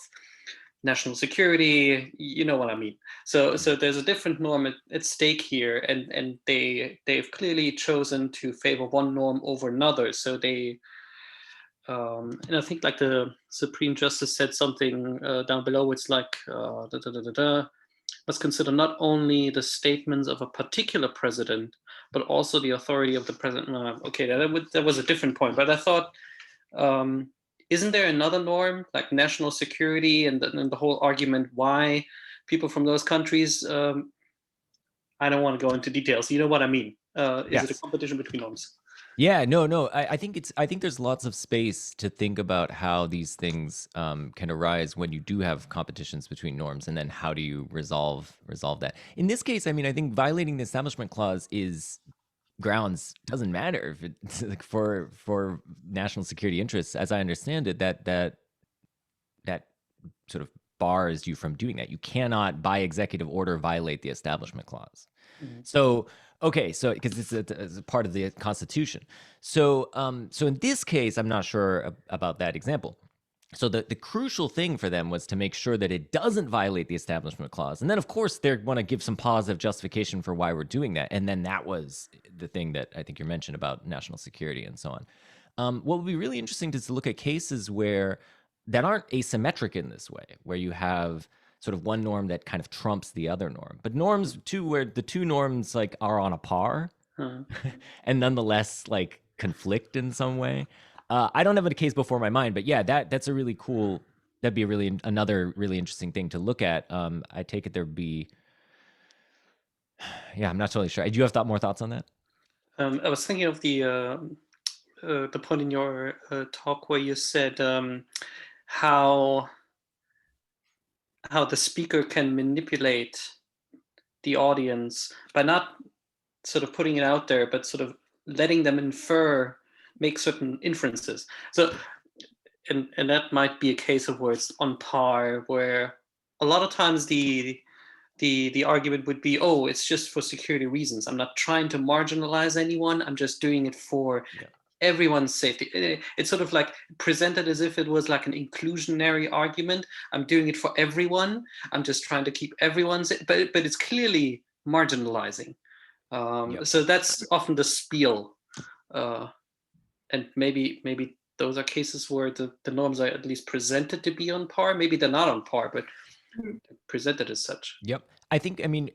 Speaker 3: national security. You know what I mean? So there's a different norm at stake here, and they've clearly chosen to favor one norm over another. So they and I think like the Supreme Justice said something down below. It's like must consider not only the statements of a particular president, but also the authority of the president. Okay, that was a different point. But I thought, isn't there another norm like national security and the whole argument why people from those countries? I don't want to go into details. You know what I mean? Is it a competition between norms?
Speaker 2: Yeah, no. I think there's lots of space to think about how these things can arise when you do have competitions between norms, and then how do you resolve that? In this case, I mean, I think violating the Establishment Clause is grounds doesn't matter if it's like for national security interests, as I understand it. That sort of bars you from doing that. You cannot, by executive order, violate the Establishment Clause. Mm-hmm. So. Okay, so because it's a part of the Constitution. So in this case, I'm not sure about that example. So the crucial thing for them was to make sure that it doesn't violate the Establishment Clause. And then, of course, they want to give some positive justification for why we're doing that. And then that was the thing that I think you mentioned about national security and so on. What would be really interesting is to look at cases that aren't asymmetric in this way, where you have sort of one norm that kind of trumps the other norm, but norms too, where the two norms like are on a par and nonetheless like conflict in some way. I don't have a case before my mind, but yeah, that's a really cool, that'd be another really interesting thing to look at. I take it there'd be, yeah, I'm not totally sure. Do you have more thoughts on that?
Speaker 3: I was thinking of the point in your talk where you said how the speaker can manipulate the audience by not sort of putting it out there, but sort of letting them make certain inferences. So, and that might be a case of where it's on par, where a lot of times the argument would be, oh, it's just for security reasons. I'm not trying to marginalize anyone. I'm just doing it for everyone's safety. It's sort of like presented as if it was like an inclusionary argument. I'm doing it for everyone. I'm just trying to keep everyone safe, but it's clearly marginalizing. So that's often the spiel. And maybe those are cases where the norms are at least presented to be on par. Maybe they're not on par, but presented as such.
Speaker 2: Yep. I think, I mean,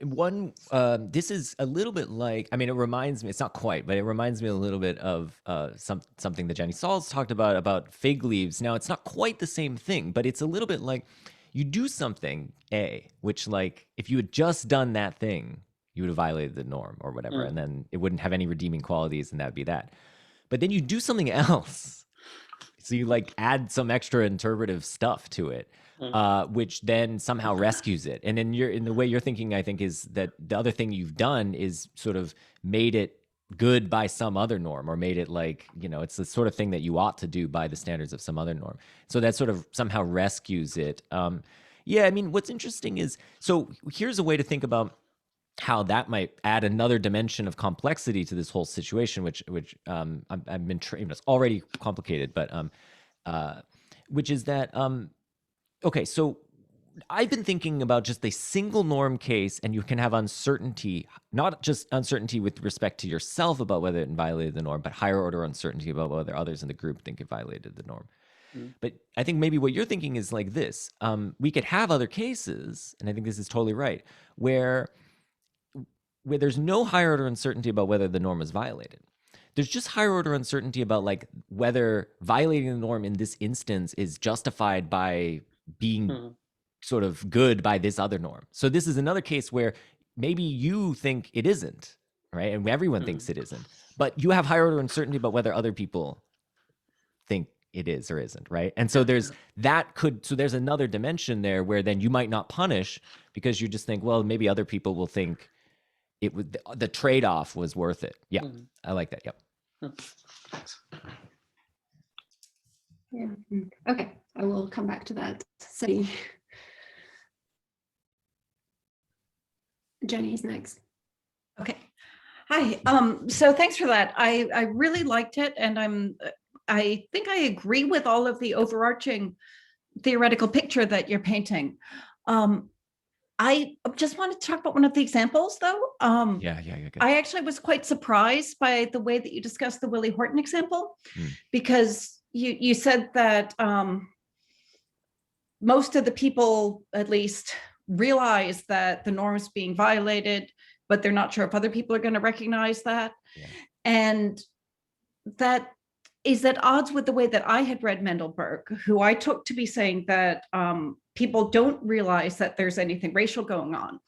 Speaker 2: this is a little bit like, I mean, it reminds me, it's not quite, but it reminds me a little bit of something that Jenny Sauls talked about fig leaves. Now, it's not quite the same thing, but it's a little bit like you do something, which like, if you had just done that thing, you would have violated the norm or whatever, and then it wouldn't have any redeeming qualities, and that would be that. But then you do something else. So you like add some extra interpretive stuff to it. Which then somehow rescues it. And then in the way you're thinking, I think, is that the other thing you've done is sort of made it good by some other norm, or made it like, it's the sort of thing that you ought to do by the standards of some other norm. So that sort of somehow rescues it. Yeah, I mean, what's interesting is, so here's a way to think about how that might add another dimension of complexity to this whole situation, which I've been trained. It's already complicated, but which is that. Okay, so I've been thinking about just a single norm case, and you can have uncertainty, not just uncertainty with respect to yourself about whether it violated the norm, but higher order uncertainty about whether others in the group think it violated the norm. But I think maybe what you're thinking is like this. We could have other cases, and I think this is totally right, where there's no higher order uncertainty about whether the norm is violated. There's just higher order uncertainty about like whether violating the norm in this instance is justified by being sort of good by this other norm. So this is another case where maybe you think it isn't, right? And everyone thinks it isn't, but you have higher order uncertainty about whether other people think it is or isn't, right? And so there's another dimension there where then you might not punish because you just think, well, maybe other people will think it would, the trade-off was worth it. Yeah, I like that. Yep.
Speaker 1: Yeah. Okay, I will come back to that. So, Jenny's next.
Speaker 4: Okay. Hi. So thanks for that. I really liked it, and I think I agree with all of the overarching theoretical picture that you're painting. I just want to talk about one of the examples, though.
Speaker 2: Yeah.
Speaker 4: I actually was quite surprised by the way that you discussed the Willie Horton example, because you said that most of the people, at least, realize that the norm is being violated, but they're not sure if other people are going to recognize that.
Speaker 2: Yeah.
Speaker 4: And that is at odds with the way that I had read Mendelberg, who I took to be saying that people don't realize that there's anything racial going on,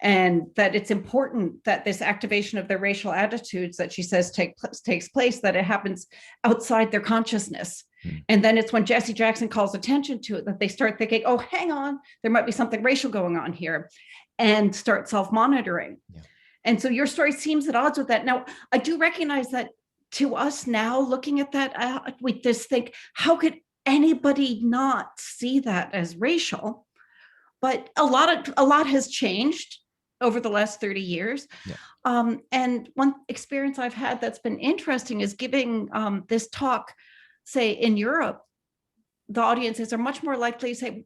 Speaker 4: and that it's important that this activation of their racial attitudes that she says takes place, that it happens outside their consciousness. And then it's when Jesse Jackson calls attention to it that they start thinking, oh, hang on, there might be something racial going on here, and start self-monitoring. Yeah. And so your story seems at odds with that. Now, I do recognize that to us now, looking at that, we just think, how could anybody not see that as racial? But a lot has changed over the last 30 years. Yeah. And one experience I've had that's been interesting is giving this talk, say in Europe. The audiences are much more likely to say,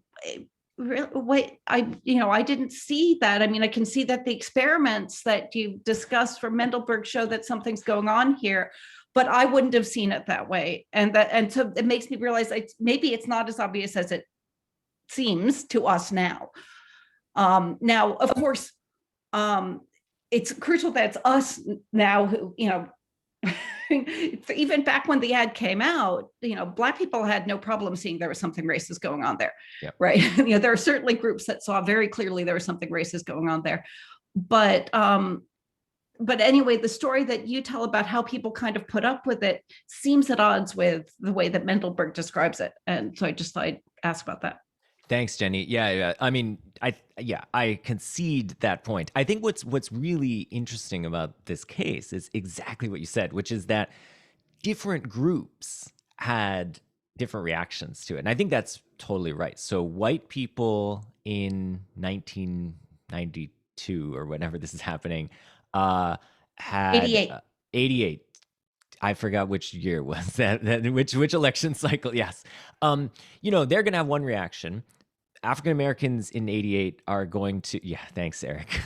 Speaker 4: wait, I didn't see that. I mean, I can see that the experiments that you discussed from Mendelberg show that something's going on here, but I wouldn't have seen it that way. And so it makes me realize maybe it's not as obvious as it seems to us now. Now, of course, it's crucial that it's us now who, even back when the ad came out, Black people had no problem seeing there was something racist going on there. Yep. Right. There are certainly groups that saw very clearly there was something racist going on there. But anyway, the story that you tell about how people kind of put up with it seems at odds with the way that Mendelberg describes it. And so I'd ask about that.
Speaker 2: Thanks, Jenny. Yeah. I mean, I concede that point. I think what's really interesting about this case is exactly what you said, which is that different groups had different reactions to it. And I think that's totally right. So white people in 1992 or whenever this is happening had 88. I forgot which year was that which election cycle. Yes. They're going to have one reaction. African Americans in 88 are going to, thanks, Eric.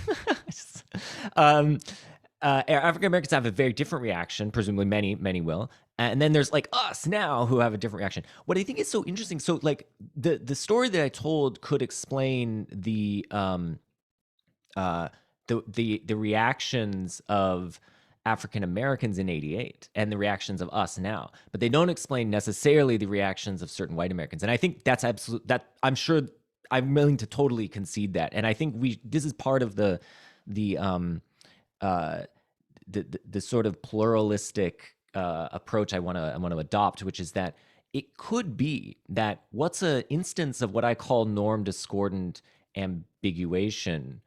Speaker 2: African Americans have a very different reaction. Presumably many will. And then there's like us now who have a different reaction. What I think is so interesting. So like the story that I told could explain the reactions of African Americans in 88 and the reactions of us now, but they don't explain necessarily the reactions of certain white Americans. And I think that's I'm sure I'm willing to totally concede that. And I think this is part of the sort of pluralistic approach I want to adopt, which is that it could be that what's an instance of what I call norm discordant ambiguation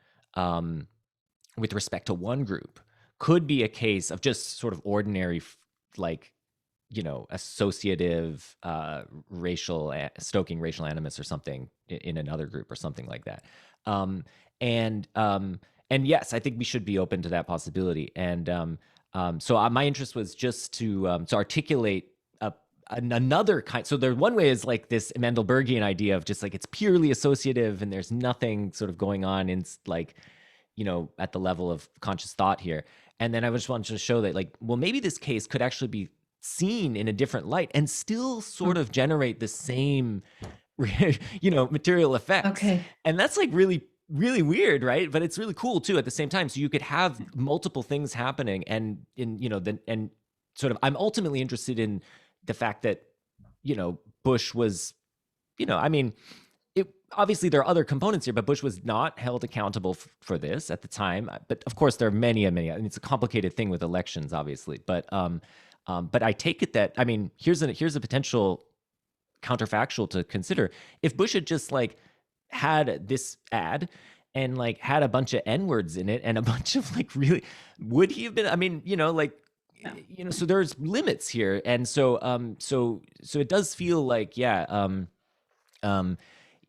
Speaker 2: with respect to one group could be a case of just sort of ordinary, associative stoking racial animus or something in another group or something like that. And yes, I think we should be open to that possibility. And so my interest was just to articulate another kind. So one way is like this Mendelbergian idea of just like it's purely associative and there's nothing sort of going on in like, at the level of conscious thought here. And then I just wanted to show that maybe this case could actually be seen in a different light and still sort of generate the same, material effects.
Speaker 4: Okay.
Speaker 2: And that's like really, really weird, right? But it's really cool too at the same time. So you could have multiple things happening, and I'm ultimately interested in the fact that, Bush was, obviously there are other components here, but Bush was not held accountable for this at the time. But of course, there are many. It's a complicated thing with elections, obviously. But I take it that, here's a potential counterfactual to consider. If Bush had just like had this ad and like had a bunch of N-words in it and a bunch of like really, would he have been? So there's limits here, and so it does feel like,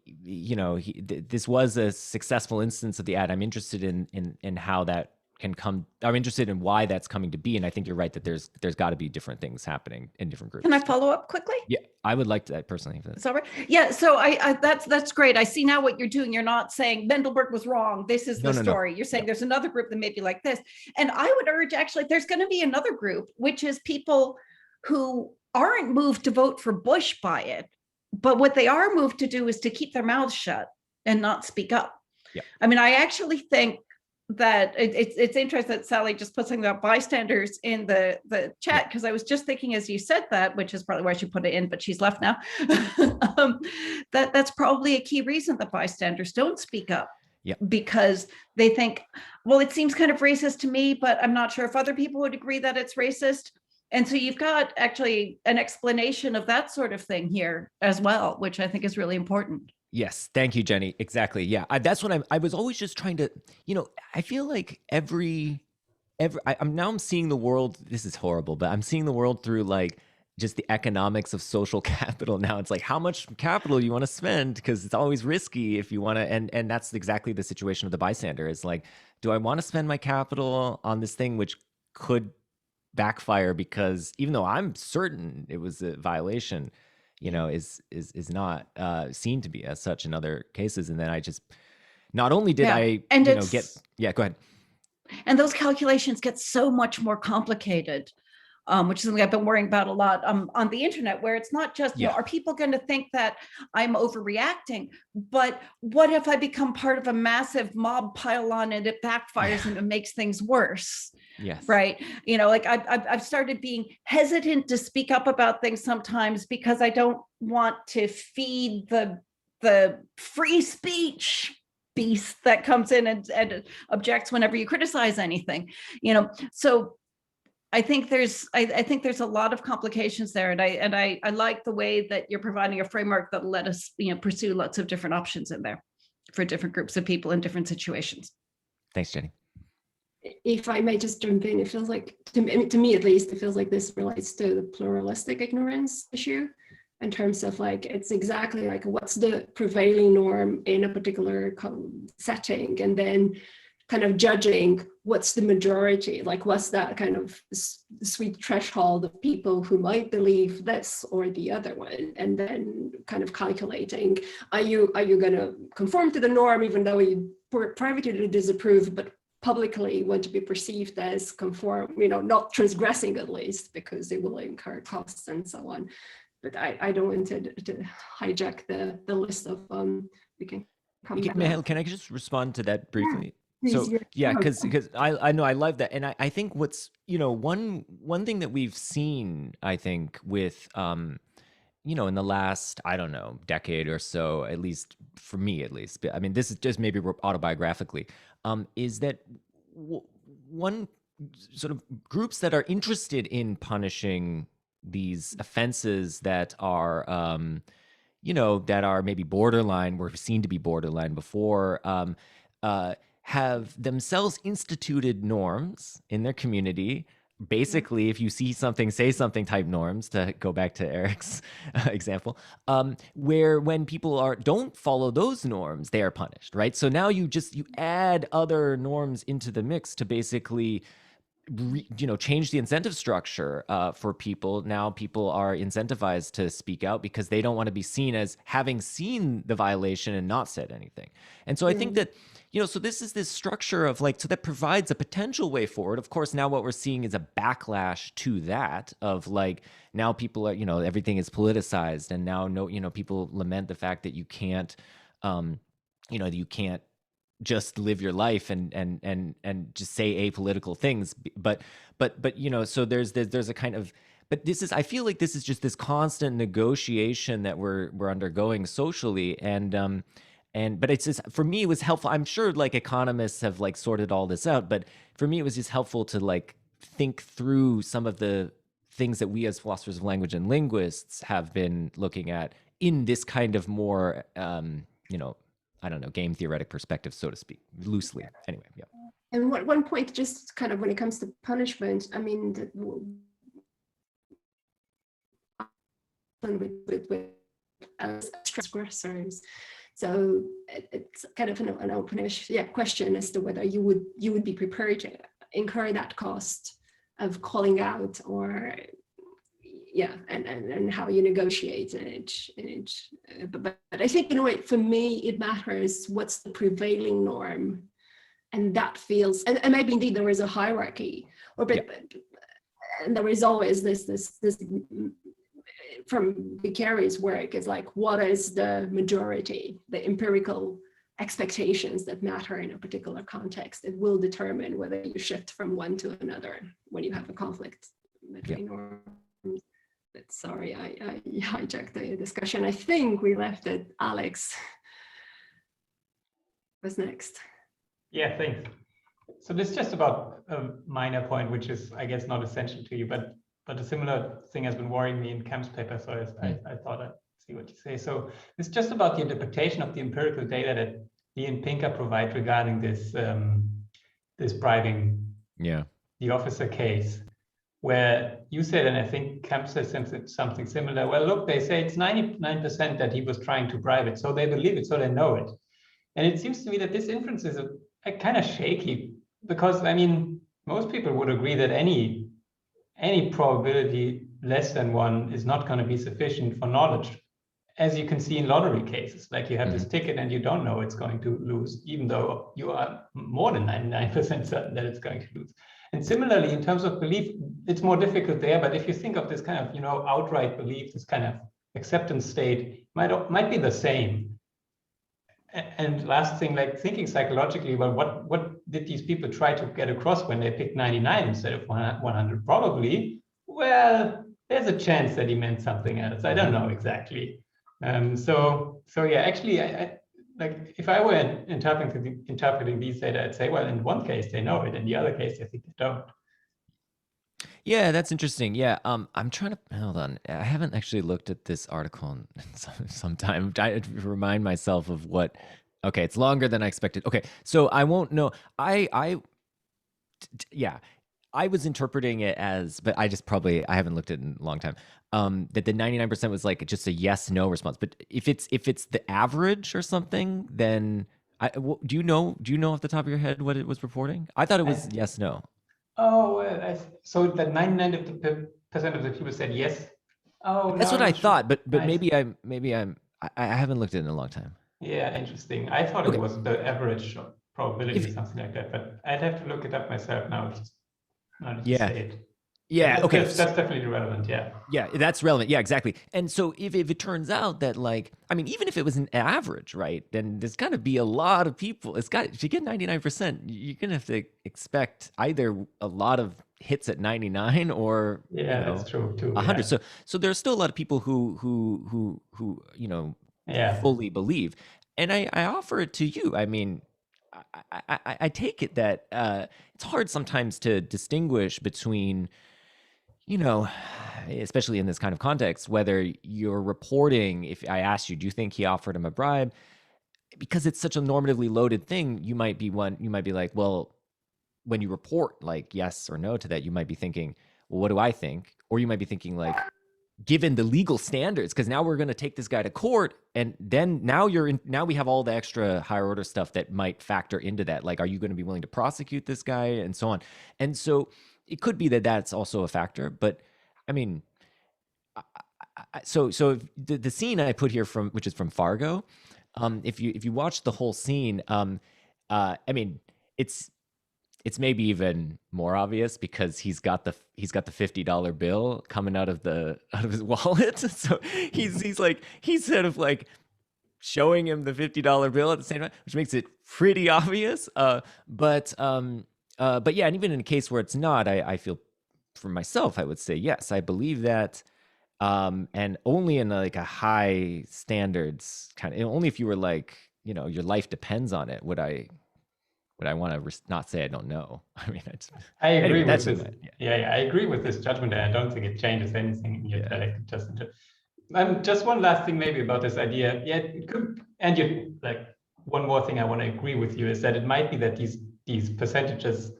Speaker 2: this was a successful instance of the ad. I'm interested in how that can come. I'm interested in why that's coming to be, and I think you're right that there's got to be different things happening in different groups.
Speaker 4: Can I follow up quickly?
Speaker 2: Yeah, I would like to personally.
Speaker 4: It's all right. Yeah, so I that's great. I see now what you're doing. You're not saying Mendelberg was wrong. This is the story. No. You're saying there's another group that may be like this. And I would urge, actually, there's going to be another group, which is people who aren't moved to vote for Bush by it, but what they are moved to do is to keep their mouths shut and not speak up.
Speaker 2: Yeah.
Speaker 4: I actually think that it's interesting that Sally just put something about bystanders in the chat, because I was just thinking as you said that, which is probably why she put it in, but she's left now, that's probably a key reason that bystanders don't speak up.
Speaker 2: Yeah.
Speaker 4: Because they think, well, it seems kind of racist to me, but I'm not sure if other people would agree that it's racist. And so you've got actually an explanation of that sort of thing here as well, which I think is really important.
Speaker 2: Yes. Thank you, Jenny. Exactly. Yeah. That's what I was always just trying to, I feel like I'm seeing the world. This is horrible, but I'm seeing the world through like just the economics of social capital. Now it's like, how much capital you want to spend? Because it's always risky if you want to, and that's exactly the situation of the bystander. Is like, do I want to spend my capital on this thing, which could backfire, because even though I'm certain it was a violation, is not seen to be as such in other cases. And then I just, not only did I, go ahead.
Speaker 4: And those calculations get so much more complicated, which is something I've been worrying about a lot on the internet, where it's not just, are people going to think that I'm overreacting, but what if I become part of a massive mob pile-on and it backfires and it makes things worse?
Speaker 2: Yes.
Speaker 4: Right. Like I've started being hesitant to speak up about things sometimes because I don't want to feed the free speech beast that comes in and objects whenever you criticize anything, so I think there's a lot of complications there, and I like the way that you're providing a framework that let us pursue lots of different options in there for different groups of people in different situations.
Speaker 2: Thanks, Jenny.
Speaker 1: If I may just jump in, it feels like, to me at least, it feels like this relates to the pluralistic ignorance issue, in terms of like, it's exactly like, what's the prevailing norm in a particular setting, and then kind of judging what's the majority, like what's that kind of sweet threshold of people who might believe this or the other one, and then kind of calculating, are you going to conform to the norm even though you privately disapprove, but publicly want to be perceived as conform, not transgressing at least, because it will incur costs and so on. But I don't want to hijack the list of we can come back.
Speaker 2: Mihail, can I just respond to that briefly?
Speaker 1: Yeah,
Speaker 2: so yeah, because I know I love that, and I think what's one thing that we've seen, I think, with in the last, I don't know, decade or so, at least for me, at least, I mean, this is just maybe autobiographically, is that one sort of groups that are interested in punishing these offenses that are that are maybe borderline, were seen to be borderline before, have themselves instituted norms in their community. Basically, if you see something, say something type norms, to go back to Eric's example, where when people don't follow those norms, they are punished, right? So now you add other norms into the mix to basically change the incentive structure for people. Now people are incentivized to speak out because they don't want to be seen as having seen the violation and not said anything. And so I think that, so this is this structure of so that provides a potential way forward. Of course, now what we're seeing is a backlash to that of now people are, everything is politicized, and now people lament the fact that you can't, you can't just live your life and just say apolitical things, but so there's a kind of, but I feel like this is just this constant negotiation that we're undergoing socially, but it's just, for me, it was helpful. I'm sure economists have sorted all this out, but for me it was just helpful to think through some of the things that we as philosophers of language and linguists have been looking at in this kind of more I don't know, game theoretic perspective, so to speak, loosely. Anyway, yeah.
Speaker 1: And one point, just kind of when it comes to punishment, I mean, with transgressors, so it's kind of an openish question as to whether you would be prepared to incur that cost of calling out, or and how you negotiate but I think in a way, for me, it matters what's the prevailing norm, and that feels, and maybe indeed there is a hierarchy, and there is always this from vicarious work is what is the majority, the empirical expectations that matter in a particular context. It will determine whether you shift from one to another when you have a conflict between norms. But sorry, I hijacked the discussion. I think we left it. Alex was next.
Speaker 5: Yeah, thanks. So this is just about a minor point, which is, I guess, not essential to you, but a similar thing has been worrying me in Kemp's paper, so I thought I'd see what you say. So it's just about the interpretation of the empirical data that Lee and Pinker provide regarding this this bribing the officer case, where you said, and I think Kemp said something similar, well, look, they say it's 99% that he was trying to bribe it, so they believe it, so they know it. And it seems to me that this inference is a kind of shaky, because, I mean, most people would agree that any probability less than 1 is not going to be sufficient for knowledge. As you can see in lottery cases, you have this ticket and you don't know it's going to lose, even though you are more than 99% certain that it's going to lose. And similarly, in terms of belief, it's more difficult there. But if you think of this kind of, outright belief, this kind of acceptance state, might be the same. And last thing, thinking psychologically, well, what did these people try to get across when they picked 99 instead of 100? Probably, well, there's a chance that he meant something else. I don't know exactly. So yeah, actually, I if I were interpreting these data, I'd say, well, in one case they know it, in the other case I think they don't.
Speaker 2: Yeah, that's interesting. Yeah, I'm trying to hold on. I haven't actually looked at this article in some time. I remind myself of what. Okay, it's longer than I expected. Okay, so I won't know. I was interpreting it as, but I haven't looked at it in a long time. That the 99% was just a yes/no response. But if it's the average or something, then do you know off the top of your head what it was reporting? I thought it was yes/no.
Speaker 5: Oh, well, so that 99% of the people said yes. Oh,
Speaker 2: that's
Speaker 5: no,
Speaker 2: what I thought. But
Speaker 5: nice.
Speaker 2: I haven't looked at it in a long time.
Speaker 5: Yeah, interesting. I thought it was the average probability, something like that. But I'd have to look it up myself now. Say it.
Speaker 2: Yeah.
Speaker 5: That's,
Speaker 2: okay.
Speaker 5: That's definitely relevant. Yeah.
Speaker 2: Yeah, that's relevant. Yeah, exactly. And so if it turns out that even if it was an average, right, then there's got to be a lot of people. If you get 99%, you're gonna have to expect either a lot of hits at 99 or
Speaker 5: that's true too.
Speaker 2: 100.
Speaker 5: Yeah.
Speaker 2: So there's still a lot of people who fully believe. And I offer it to you. I mean, I take it that it's hard sometimes to distinguish between, especially in this kind of context, whether you're reporting, if I asked you, do you think he offered him a bribe? Because it's such a normatively loaded thing, you might be like, well, when you report yes or no to that, you might be thinking, well, what do I think? Or you might be thinking given the legal standards, because now we're going to take this guy to court, and then now we have all the extra higher order stuff that might factor into that. Are you going to be willing to prosecute this guy and so on? And so it could be that that's also a factor, but I mean, so the scene I put here which is from Fargo, if you watch the whole scene, I mean, it's maybe even more obvious because he's got the $50 bill coming out of his wallet. So he's sort of like showing him the $50 bill at the same time, which makes it pretty obvious. But yeah, and even in a case where it's not, I feel for myself, I would say yes, I believe that. And only in like a high standards kind of, only if you were like, your life depends on it, would I want to not say I don't know. I mean,
Speaker 5: I agree
Speaker 2: anyway,
Speaker 5: with this. Yeah, I agree with this judgment, and I don't think it changes anything in your dialectic. Just one last thing maybe about this idea. Yeah, it could, and one more thing I want to agree with you is that it might be that these percentages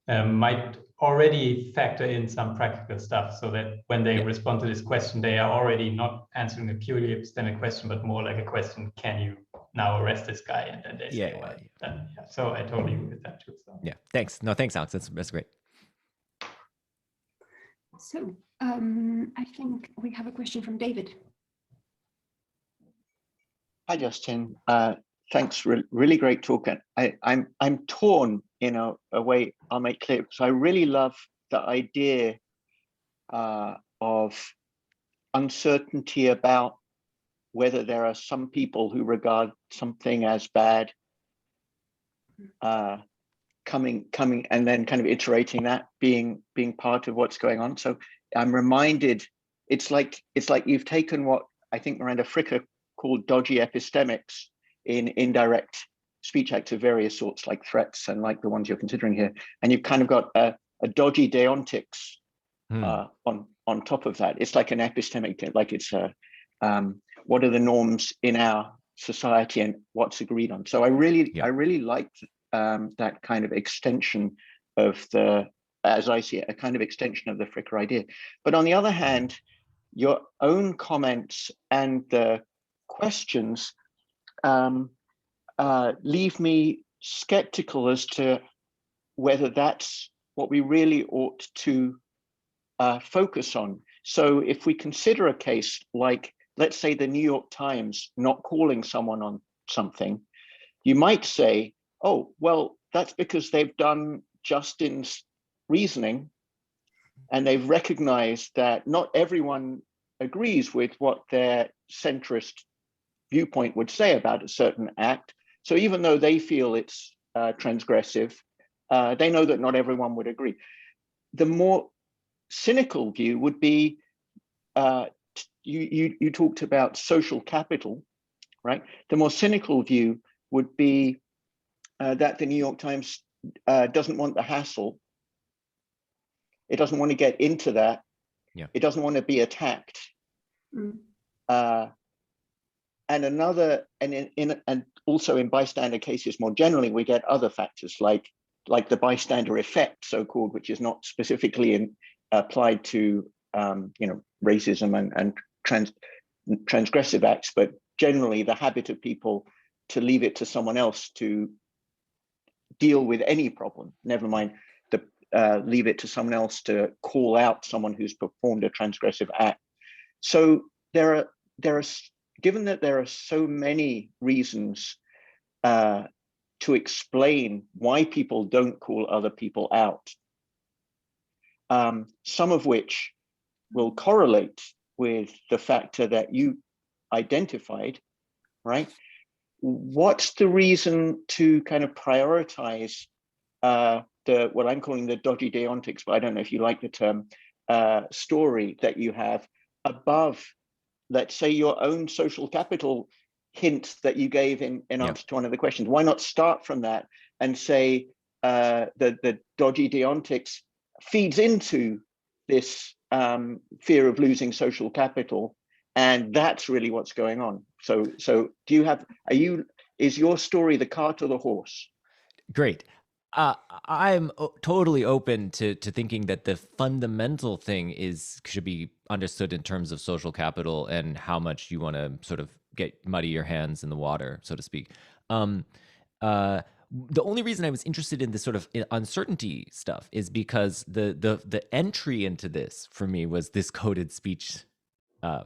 Speaker 5: might already factor in some practical stuff, so that when they respond to this question, they are already not answering a purely epistemic question, but more like a question: can you now arrest this guy? And then they say, So I totally agree with that too. So.
Speaker 2: Yeah, thanks. No, thanks, Alex. That's great.
Speaker 1: So I think we have a question from David.
Speaker 6: Hi, Justin. Thanks. Really great talk. And I'm torn in a way I'll make clear. So I really love the idea of uncertainty about whether there are some people who regard something as bad, coming and then kind of iterating that, being part of what's going on. So I'm reminded, it's like you've taken what I think Miranda Fricker called dodgy epistemics in indirect speech acts of various sorts, like threats and like the ones you're considering here, and you've kind of got a dodgy deontics on top of that. It's like an epistemic, like it's what are the norms in our society and what's agreed on. So I really liked that kind of extension of as I see it, a kind of extension of the Fricker idea. But on the other hand, your own comments and the questions leave me skeptical as to whether that's what we really ought to focus on. So if we consider a case like, let's say, the New York Times not calling someone on something, you might say, oh, well, that's because they've done Justin's reasoning and they've recognized that not everyone agrees with what their centrist viewpoint would say about a certain act. So even though they feel it's transgressive, they know that not everyone would agree. The more cynical view would be, you talked about social capital, right? The more cynical view would be that the New York Times doesn't want the hassle. It doesn't want to get into that.
Speaker 2: Yeah.
Speaker 6: It doesn't want to be attacked. And also in bystander cases more generally, we get other factors like the bystander effect, so-called, which is not specifically applied to racism and transgressive acts, but generally the habit of people to leave it to someone else to deal with any problem, never mind leave it to someone else to call out someone who's performed a transgressive act. So there are given that there are so many reasons to explain why people don't call other people out, some of which will correlate with the factor that you identified, right? What's the reason to kind of prioritize what I'm calling the dodgy deontics, but I don't know if you like the term, story that you have above, let's say, your own social capital hint that you gave in answer to one of the questions? Why not start from that and say the dodgy deontics feeds into this fear of losing social capital, and that's really what's going on? So is your story the cart or the horse?
Speaker 2: Great. I'm totally open to thinking that the fundamental thing should be understood in terms of social capital and how much you want to sort of muddy your hands in the water, so to speak. the only reason I was interested in this sort of uncertainty stuff is because the entry into this for me was this coded speech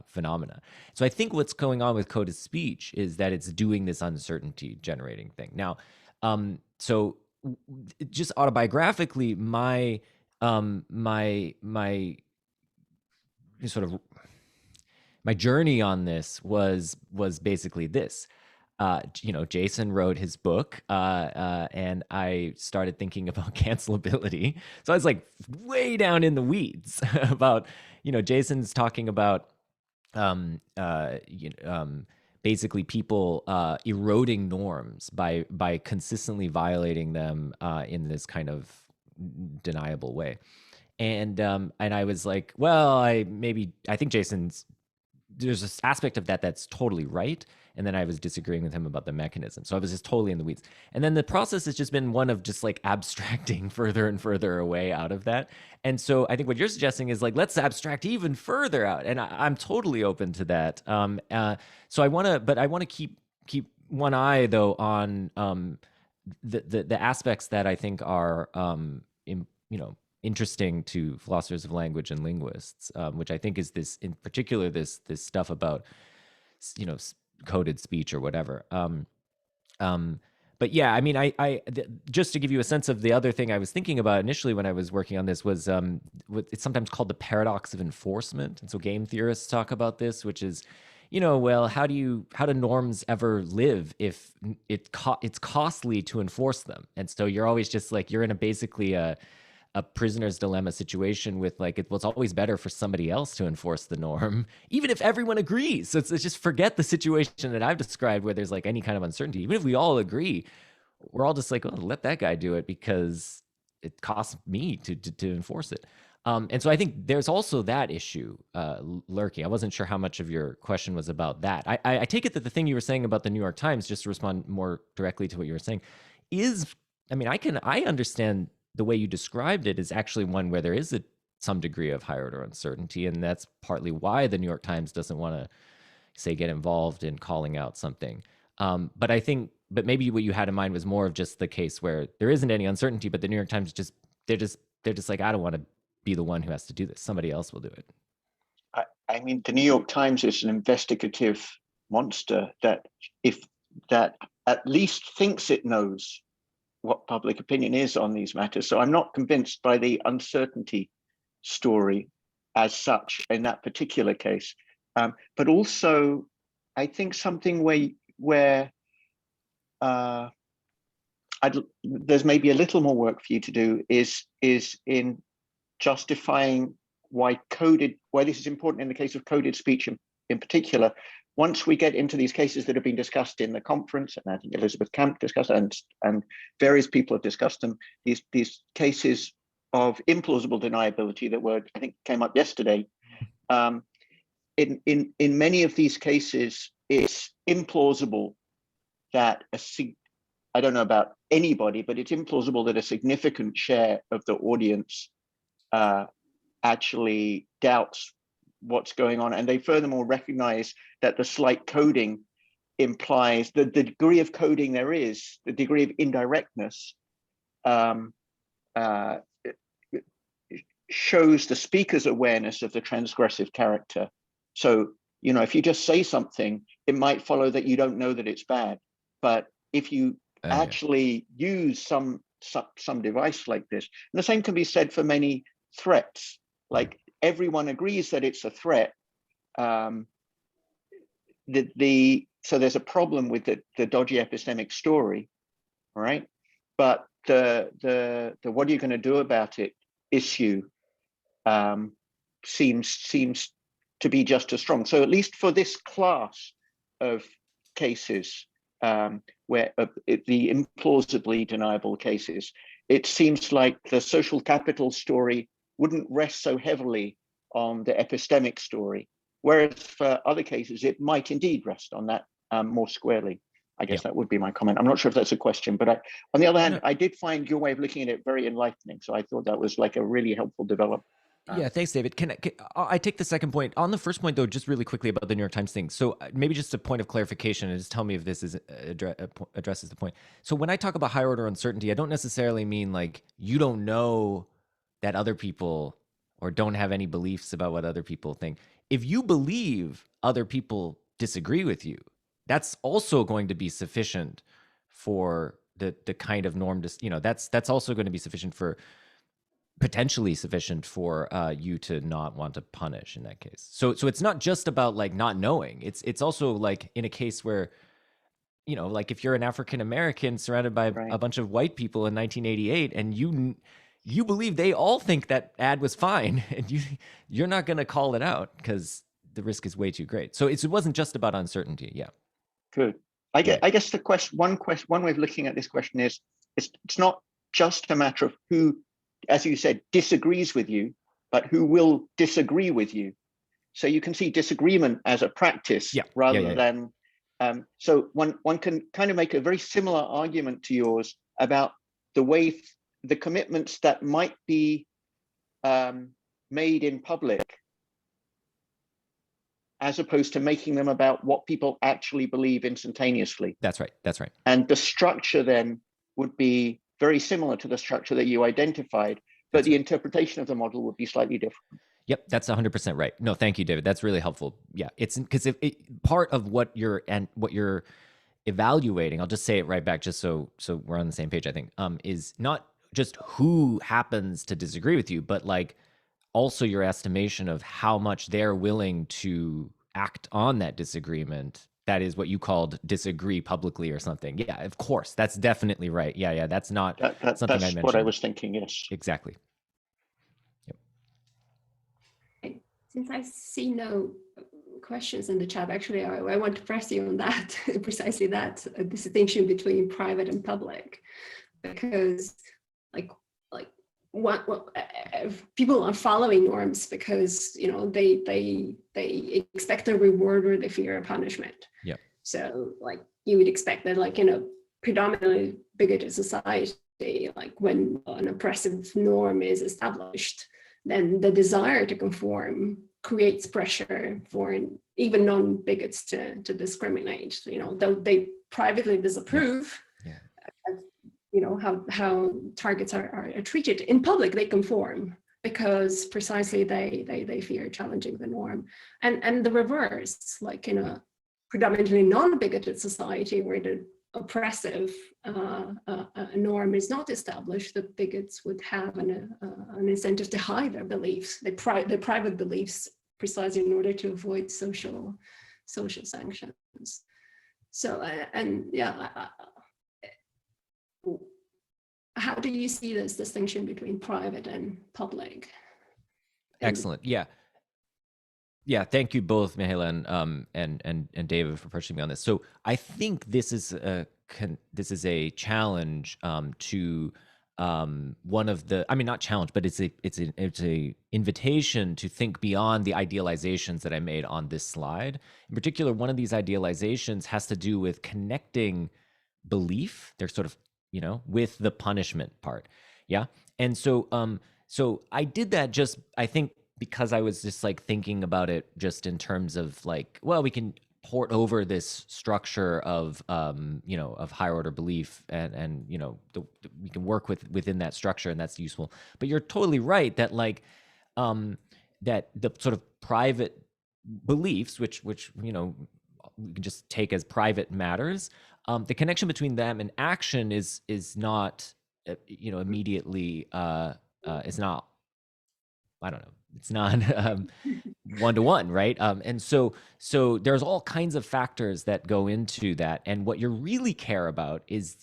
Speaker 2: phenomena. So I think what's going on with coded speech is that it's doing this uncertainty generating thing. Now, so just autobiographically, my sort of my journey on this was basically this. Jason wrote his book, and I started thinking about cancelability. So I was like way down in the weeds about, Jason's talking about basically people eroding norms by consistently violating them in this kind of deniable way. And I was like, well, I think there's this aspect of that that's totally right. And then I was disagreeing with him about the mechanism. So I was just totally in the weeds. And then the process has just been one of just like abstracting further and further away out of that. And so I think what you're suggesting is like, let's abstract even further out. And I'm totally open to that. So I want to keep one eye though on the aspects that I think are, interesting to philosophers of language and linguists, which I think is this, in particular, this stuff about, coded speech or whatever. But yeah, I mean, just to give you a sense of the other thing I was thinking about initially when I was working on this was it's sometimes called the paradox of enforcement. And so game theorists talk about this, which is, well, how do norms ever live if it's costly to enforce them? And so you're always just like, you're in basically a prisoner's dilemma situation with like, it's always better for somebody else to enforce the norm, even if everyone agrees. So it's just forget the situation that I've described where there's like any kind of uncertainty. Even if we all agree, we're all just like, oh, let that guy do it because it costs me to enforce it. And so I think there's also that issue lurking. I wasn't sure how much of your question was about that. I take it that the thing you were saying about the New York Times, just to respond more directly to what you were saying, I understand the way you described it is actually one where there is some degree of higher order uncertainty. And that's partly why the New York Times doesn't want to, say, get involved in calling out something. But maybe what you had in mind was more of just the case where there isn't any uncertainty, but the New York Times they're just like, I don't want to be the one who has to do this. Somebody else will do it.
Speaker 6: I mean, the New York Times is an investigative monster that at least thinks it knows what public opinion is on these matters. So I'm not convinced by the uncertainty story as such in that particular case. But also, I think something where there's maybe a little more work for you to do is in justifying why this is important in the case of coded speech in particular. Once we get into these cases that have been discussed in the conference, and I think Elizabeth Camp discussed and various people have discussed them, these cases of implausible deniability that I think came up yesterday. In many of these cases, it's implausible that I don't know about anybody, but it's implausible that a significant share of the audience actually doubts what's going on. And they furthermore recognize that the slight coding implies the degree of coding there is, the degree of indirectness shows the speaker's awareness of the transgressive character. So, if you just say something, it might follow that you don't know that it's bad. But if you actually use some device like this, and the same can be said for many threats, like everyone agrees that it's a threat. So there's a problem with the dodgy epistemic story, right? But the what are you going to do about it issue seems to be just as strong. So at least for this class of cases, where the implausibly deniable cases, it seems like the social capital story wouldn't rest so heavily on the epistemic story, whereas for other cases, it might indeed rest on that more squarely. I guess that would be my comment. I'm not sure if that's a question, but on the other hand, I did find your way of looking at it very enlightening. So I thought that was like a really helpful development.
Speaker 2: Yeah, thanks, David. Can I take the second point? On the first point, though, just really quickly about the New York Times thing. So maybe just a point of clarification, and just tell me if this is addresses the point. So when I talk about higher order uncertainty, I don't necessarily mean like you don't know that other people or don't have any beliefs about what other people think. If you believe other people disagree with you, that's also going to be sufficient for the kind of norm. That's also going to be sufficient for potentially sufficient for you to not want to punish in that case. So it's not just about like not knowing. It's also like in a case where, like if you're an African American surrounded by a bunch of white people in 1988, and you believe they all think that ad was fine, and you're not going to call it out because the risk is way too great. So it wasn't just about uncertainty. Yeah.
Speaker 6: Good. I guess the one way of looking at this question is it's not just a matter of who, as you said, disagrees with you, but who will disagree with you. So you can see disagreement as a practice rather than. So one can kind of make a very similar argument to yours about the way the commitments that might be made in public, as opposed to making them about what people actually believe instantaneously.
Speaker 2: That's right. That's right. And
Speaker 6: the structure then would be very similar to the structure that you identified, but the interpretation of the model would be slightly different.
Speaker 2: Yep, that's 100% right. No, thank you, David. That's really helpful. Yeah, it's because part of what you're evaluating, I'll just say it right back, just so we're on the same page, I think, is not just who happens to disagree with you, but like also your estimation of how much they're willing to act on that disagreement. That is what you called disagree publicly or something. Yeah, of course. That's definitely right. Yeah. That's not something I mentioned.
Speaker 6: That's what I was thinking, yes.
Speaker 2: Exactly.
Speaker 1: Yep. Since I see no questions in the chat, actually, I want to press you on that, precisely that distinction between private and public, because people are following norms because they expect a reward or they fear a punishment.
Speaker 2: Yeah.
Speaker 1: So like you would expect that like in a predominantly bigoted society, like when an oppressive norm is established, then the desire to conform creates pressure for even non-bigots to discriminate. Though they privately disapprove. Yeah. How targets are treated. In public, they conform because precisely they fear challenging the norm. And the reverse, like in a predominantly non-bigoted society where the oppressive norm is not established, the bigots would have an incentive to hide their beliefs, their private beliefs, precisely in order to avoid social sanctions. So, how do you see this distinction between private and public?
Speaker 2: Excellent. Yeah. Thank you both, Mihaela and David, for pushing me on this. So I think this is a challenge to one of the. I mean, not challenge, but it's a invitation to think beyond the idealizations that I made on this slide. In particular, one of these idealizations has to do with connecting belief. They're sort of with the punishment part. Yeah. And so I did that just, I think, because I was just like thinking about it just in terms of like, well, we can port over this structure of, of higher order belief and we can work within that structure, and that's useful. But you're totally right that like, that the sort of private beliefs, which, we can just take as private matters, the connection between them and action is not, immediately, it's not, I don't know, it's not one-to-one, right? And so there's all kinds of factors that go into that, and what you really care about is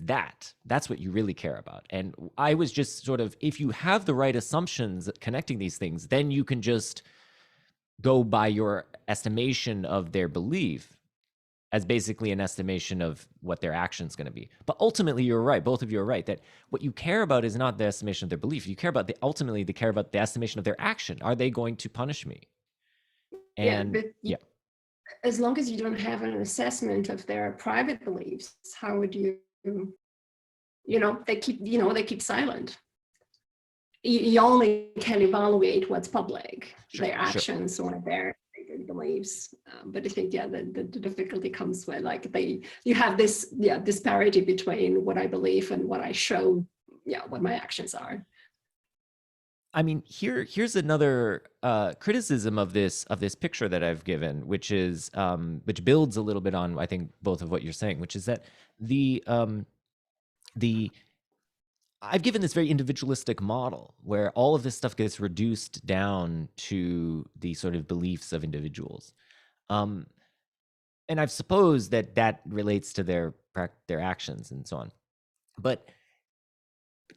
Speaker 2: that's what you really care about. And I was just sort of, if you have the right assumptions connecting these things, then you can just go by your estimation of their belief as basically an estimation of what their action is going to be. But ultimately, you're right. Both of you are right that what you care about is not the estimation of their belief. You care about ultimately they care about the estimation of their action. Are they going to punish me? And
Speaker 1: as long as you don't have an assessment of their private beliefs, how would you? They keep silent. you only can evaluate what's public,
Speaker 2: Sure,
Speaker 1: their
Speaker 2: sure.
Speaker 1: actions or their beliefs. But I think, yeah, the difficulty comes where like you have this disparity between what I believe and what I show, what my actions are.
Speaker 2: I mean, here's another criticism of this picture that I've given, which is which builds a little bit on, I think, both of what you're saying, which is that I've given this very individualistic model where all of this stuff gets reduced down to the sort of beliefs of individuals, and I've supposed that relates to their actions and so on, but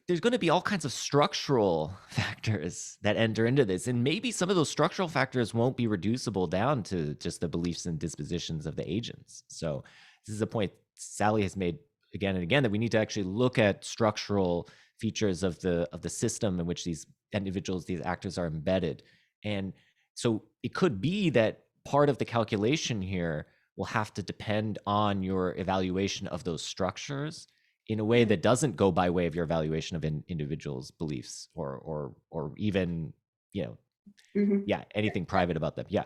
Speaker 2: there's going to be all kinds of structural factors that enter into this. And maybe some of those structural factors won't be reducible down to just the beliefs and dispositions of the agents. So this is a point Sally has made again and again, that we need to actually look at structural features of the system in which these individuals, these actors are embedded. And so it could be that part of the calculation here will have to depend on your evaluation of those structures in a way that doesn't go by way of your evaluation of an individual's beliefs or even, anything private about them. Yeah,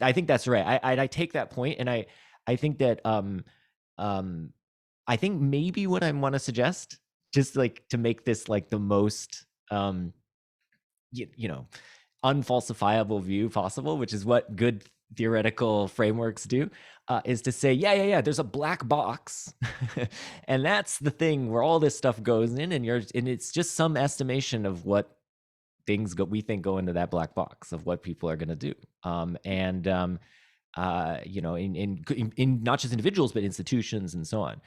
Speaker 2: I think that's right. I take that point, and I think that I think maybe what I want to suggest, just like to make this like the most unfalsifiable view possible, which is what good theoretical frameworks do, is to say, there's a black box, and that's the thing where all this stuff goes in, and it's just some estimation of what things we think go into that black box of what people are going to do, in not just individuals but institutions and so on,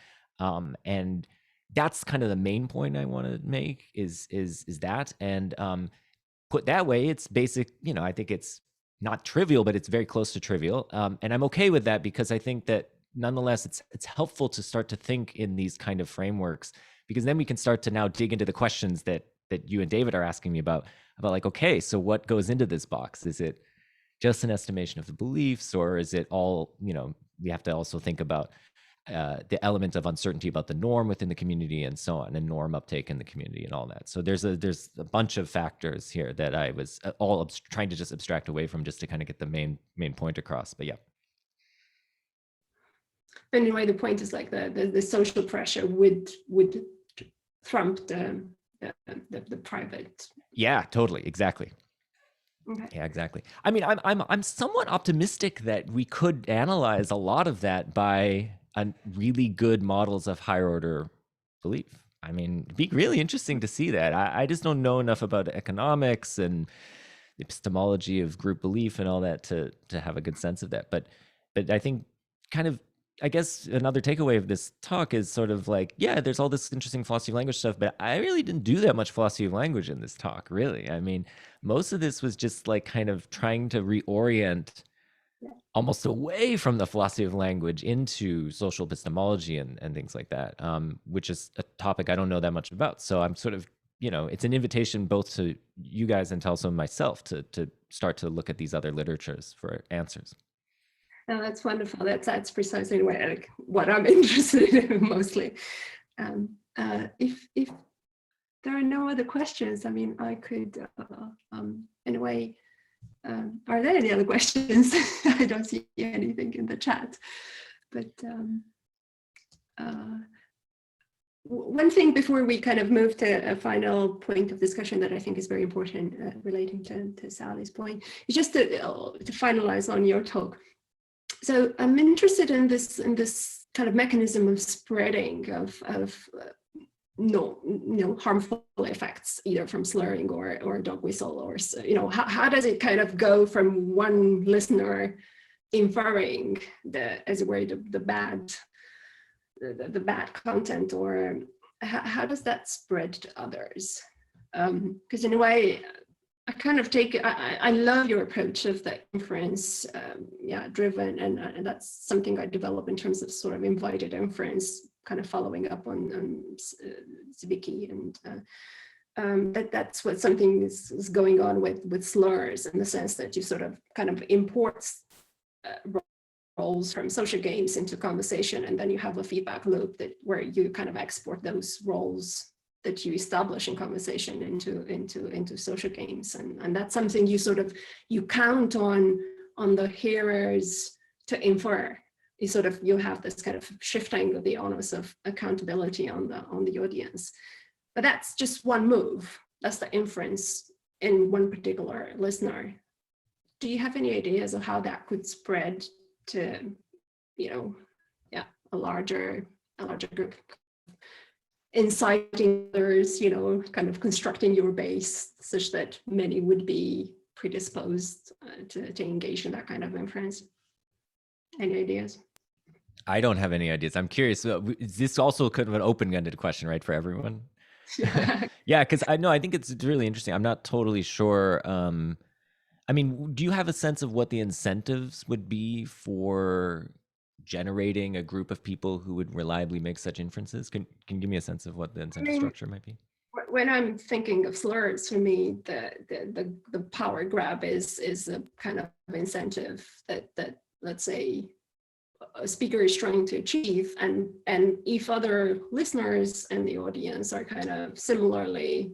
Speaker 2: and that's kind of the main point I want to make is that, and put that way, it's basic. I think it's not trivial, but it's very close to trivial. And I'm okay with that because I think that nonetheless, it's helpful to start to think in these kind of frameworks, because then we can start to now dig into the questions that you and David are asking me about like, okay, so what goes into this box? Is it just an estimation of the beliefs, or is it all, we have to also think about the element of uncertainty about the norm within the community and so on, and norm uptake in the community and all that. So there's a bunch of factors here that I was all trying to just abstract away from, just to kind of get the main point across. But yeah.
Speaker 1: Anyway, the point is like the social pressure would trump the private.
Speaker 2: Yeah, totally, exactly.
Speaker 1: Okay.
Speaker 2: Yeah, exactly. I mean, I'm somewhat optimistic that we could analyze a lot of that by really good models of higher order belief. I mean, it'd be really interesting to see that. I just don't know enough about economics and the epistemology of group belief and all that to have a good sense of that. But I think I guess another takeaway of this talk is sort of like, yeah, there's all this interesting philosophy of language stuff, but I really didn't do that much philosophy of language in this talk, really. I mean, most of this was just like kind of trying to reorient almost away from the philosophy of language into social epistemology and things like that, which is a topic I don't know that much about. So I'm sort of, it's an invitation both to you guys and to also myself to start to look at these other literatures for answers.
Speaker 1: No, that's wonderful. That's precisely what I'm interested in mostly. If there are no other questions, I mean, I could, in a way, are there any other questions? I don't see anything in the chat, but one thing before we kind of move to a final point of discussion that I think is very important, relating to Sally's point, is just to finalize on your talk. So I'm interested in this kind of mechanism of spreading of harmful effects, either from slurring or dog whistle, or how does it kind of go from one listener inferring the bad content, or how does that spread to others? Because in a way, I kind of I love your approach of the inference driven, and that's something I develop in terms of sort of invited inference, kind of following up on Zwicky, and that's what something is going on with slurs, in the sense that you sort of kind of import roles from social games into conversation, and then you have a feedback loop where you kind of export those roles that you establish in conversation into social games, and that's something you count on the hearers to infer. You have this kind of shifting of the onus of accountability on the audience, but that's just one move. That's the inference in one particular listener. Do you have any ideas of how that could spread to, a larger group? Inciting others, kind of constructing your base such that many would be predisposed to engage in that kind of inference. Any ideas?
Speaker 2: I don't have any ideas. I'm curious. Is this also kind of an open-ended question, right, for everyone? Yeah, because I think it's really interesting. I'm not totally sure. I mean, do you have a sense of what the incentives would be for generating a group of people who would reliably make such inferences? Can you give me a sense of what the incentive structure might be?
Speaker 1: When I'm thinking of slurs, for me, the power grab is a kind of incentive that let's say a speaker is trying to achieve, and if other listeners and the audience are kind of similarly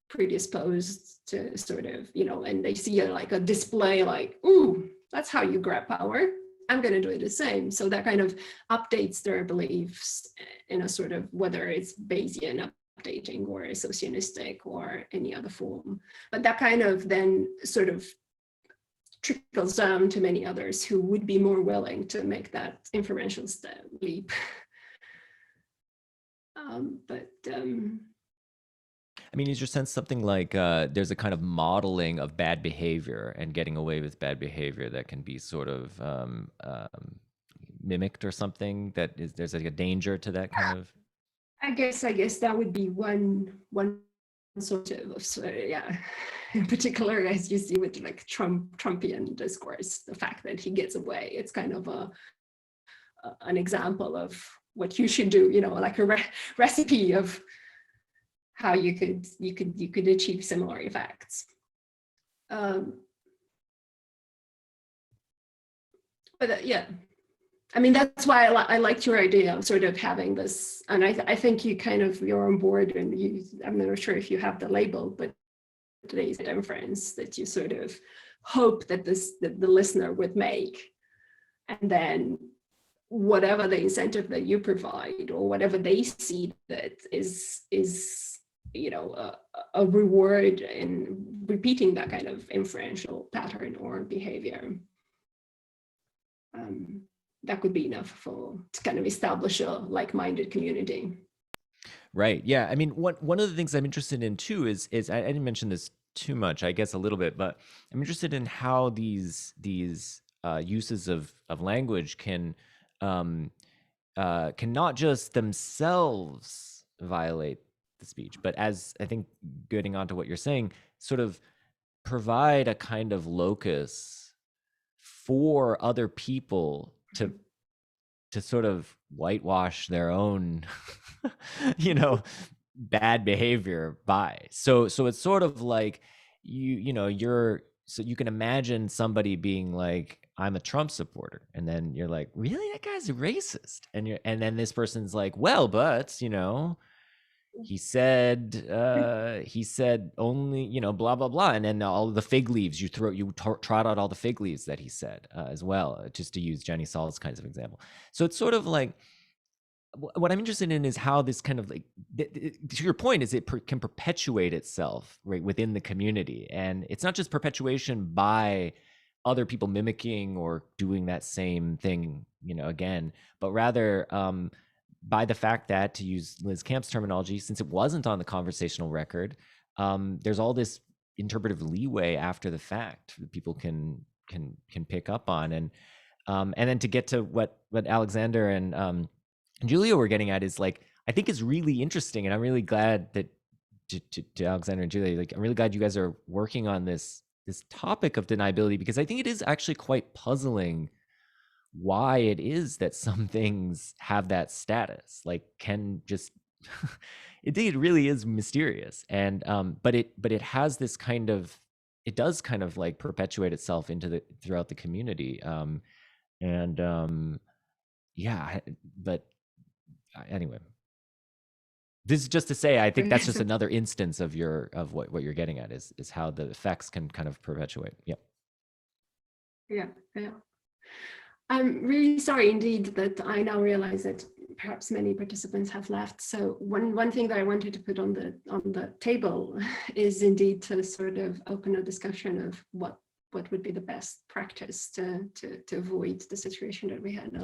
Speaker 1: predisposed to sort of, and they see a display like, ooh, that's how you grab power, I'm going to do it the same. So that kind of updates their beliefs in a sort of, whether it's Bayesian updating or associationistic or any other form. But that kind of then sort of trickles down to many others who would be more willing to make that inferential leap.
Speaker 2: I mean, is your sense something like there's a kind of modeling of bad behavior and getting away with bad behavior that can be sort of mimicked or something, there's like a danger to that kind of?
Speaker 1: I guess that would be one sort of, yeah, in particular, as you see with like Trumpian discourse, the fact that he gets away, it's kind of an example of what you should do, like a recipe of how you could achieve similar effects. Yeah, I mean, that's why I liked your idea of sort of having this, and I think you're on board, and I'm not sure if you have the label, but today's inference that you sort of hope that the listener would make, and then whatever the incentive that you provide or whatever they see that is a reward in repeating that kind of inferential pattern or behavior. That could be enough to kind of establish a like-minded community.
Speaker 2: Right. Yeah. I mean, one of the things I'm interested in too is I didn't mention this too much, I guess a little bit, but I'm interested in how these uses of language can not just themselves violate the speech, but, as I think getting onto what you're saying, sort of provide a kind of locus for other people to sort of whitewash their own bad behavior by. So it's sort of like so you can imagine somebody being like, I'm a Trump supporter, and then you're like, really, that guy's a racist, and then this person's like, well, but he said only, blah blah blah, and then all the fig leaves you trot out all the fig leaves that he said as well, just to use Jenny Saul's kinds of example. So it's sort of like, what I'm interested in is how this kind of, like, to your point, is it can perpetuate itself right within the community, and it's not just perpetuation by other people mimicking or doing that same thing, again, but rather by the fact that, to use Liz Camp's terminology, since it wasn't on the conversational record, there's all this interpretive leeway after the fact that people can pick up on, and then to get to what Alexander and Julia were getting at is, like, I think it's really interesting, and I'm really glad that to Alexander and Julia, like, I'm really glad you guys are working on this topic of deniability, because I think it is actually quite puzzling why it is that some things have that status, like, can just it really is mysterious, and but it has this kind of, it does kind of like perpetuate itself throughout the community, yeah, but anyway. This is just to say, I think that's just another instance of what you're getting at is how the effects can kind of perpetuate. Yep.
Speaker 1: Yeah. I'm really sorry indeed that I now realize that perhaps many participants have left. So one thing that I wanted to put on the table is indeed to sort of open a discussion of what would be the best practice to avoid the situation that we had now.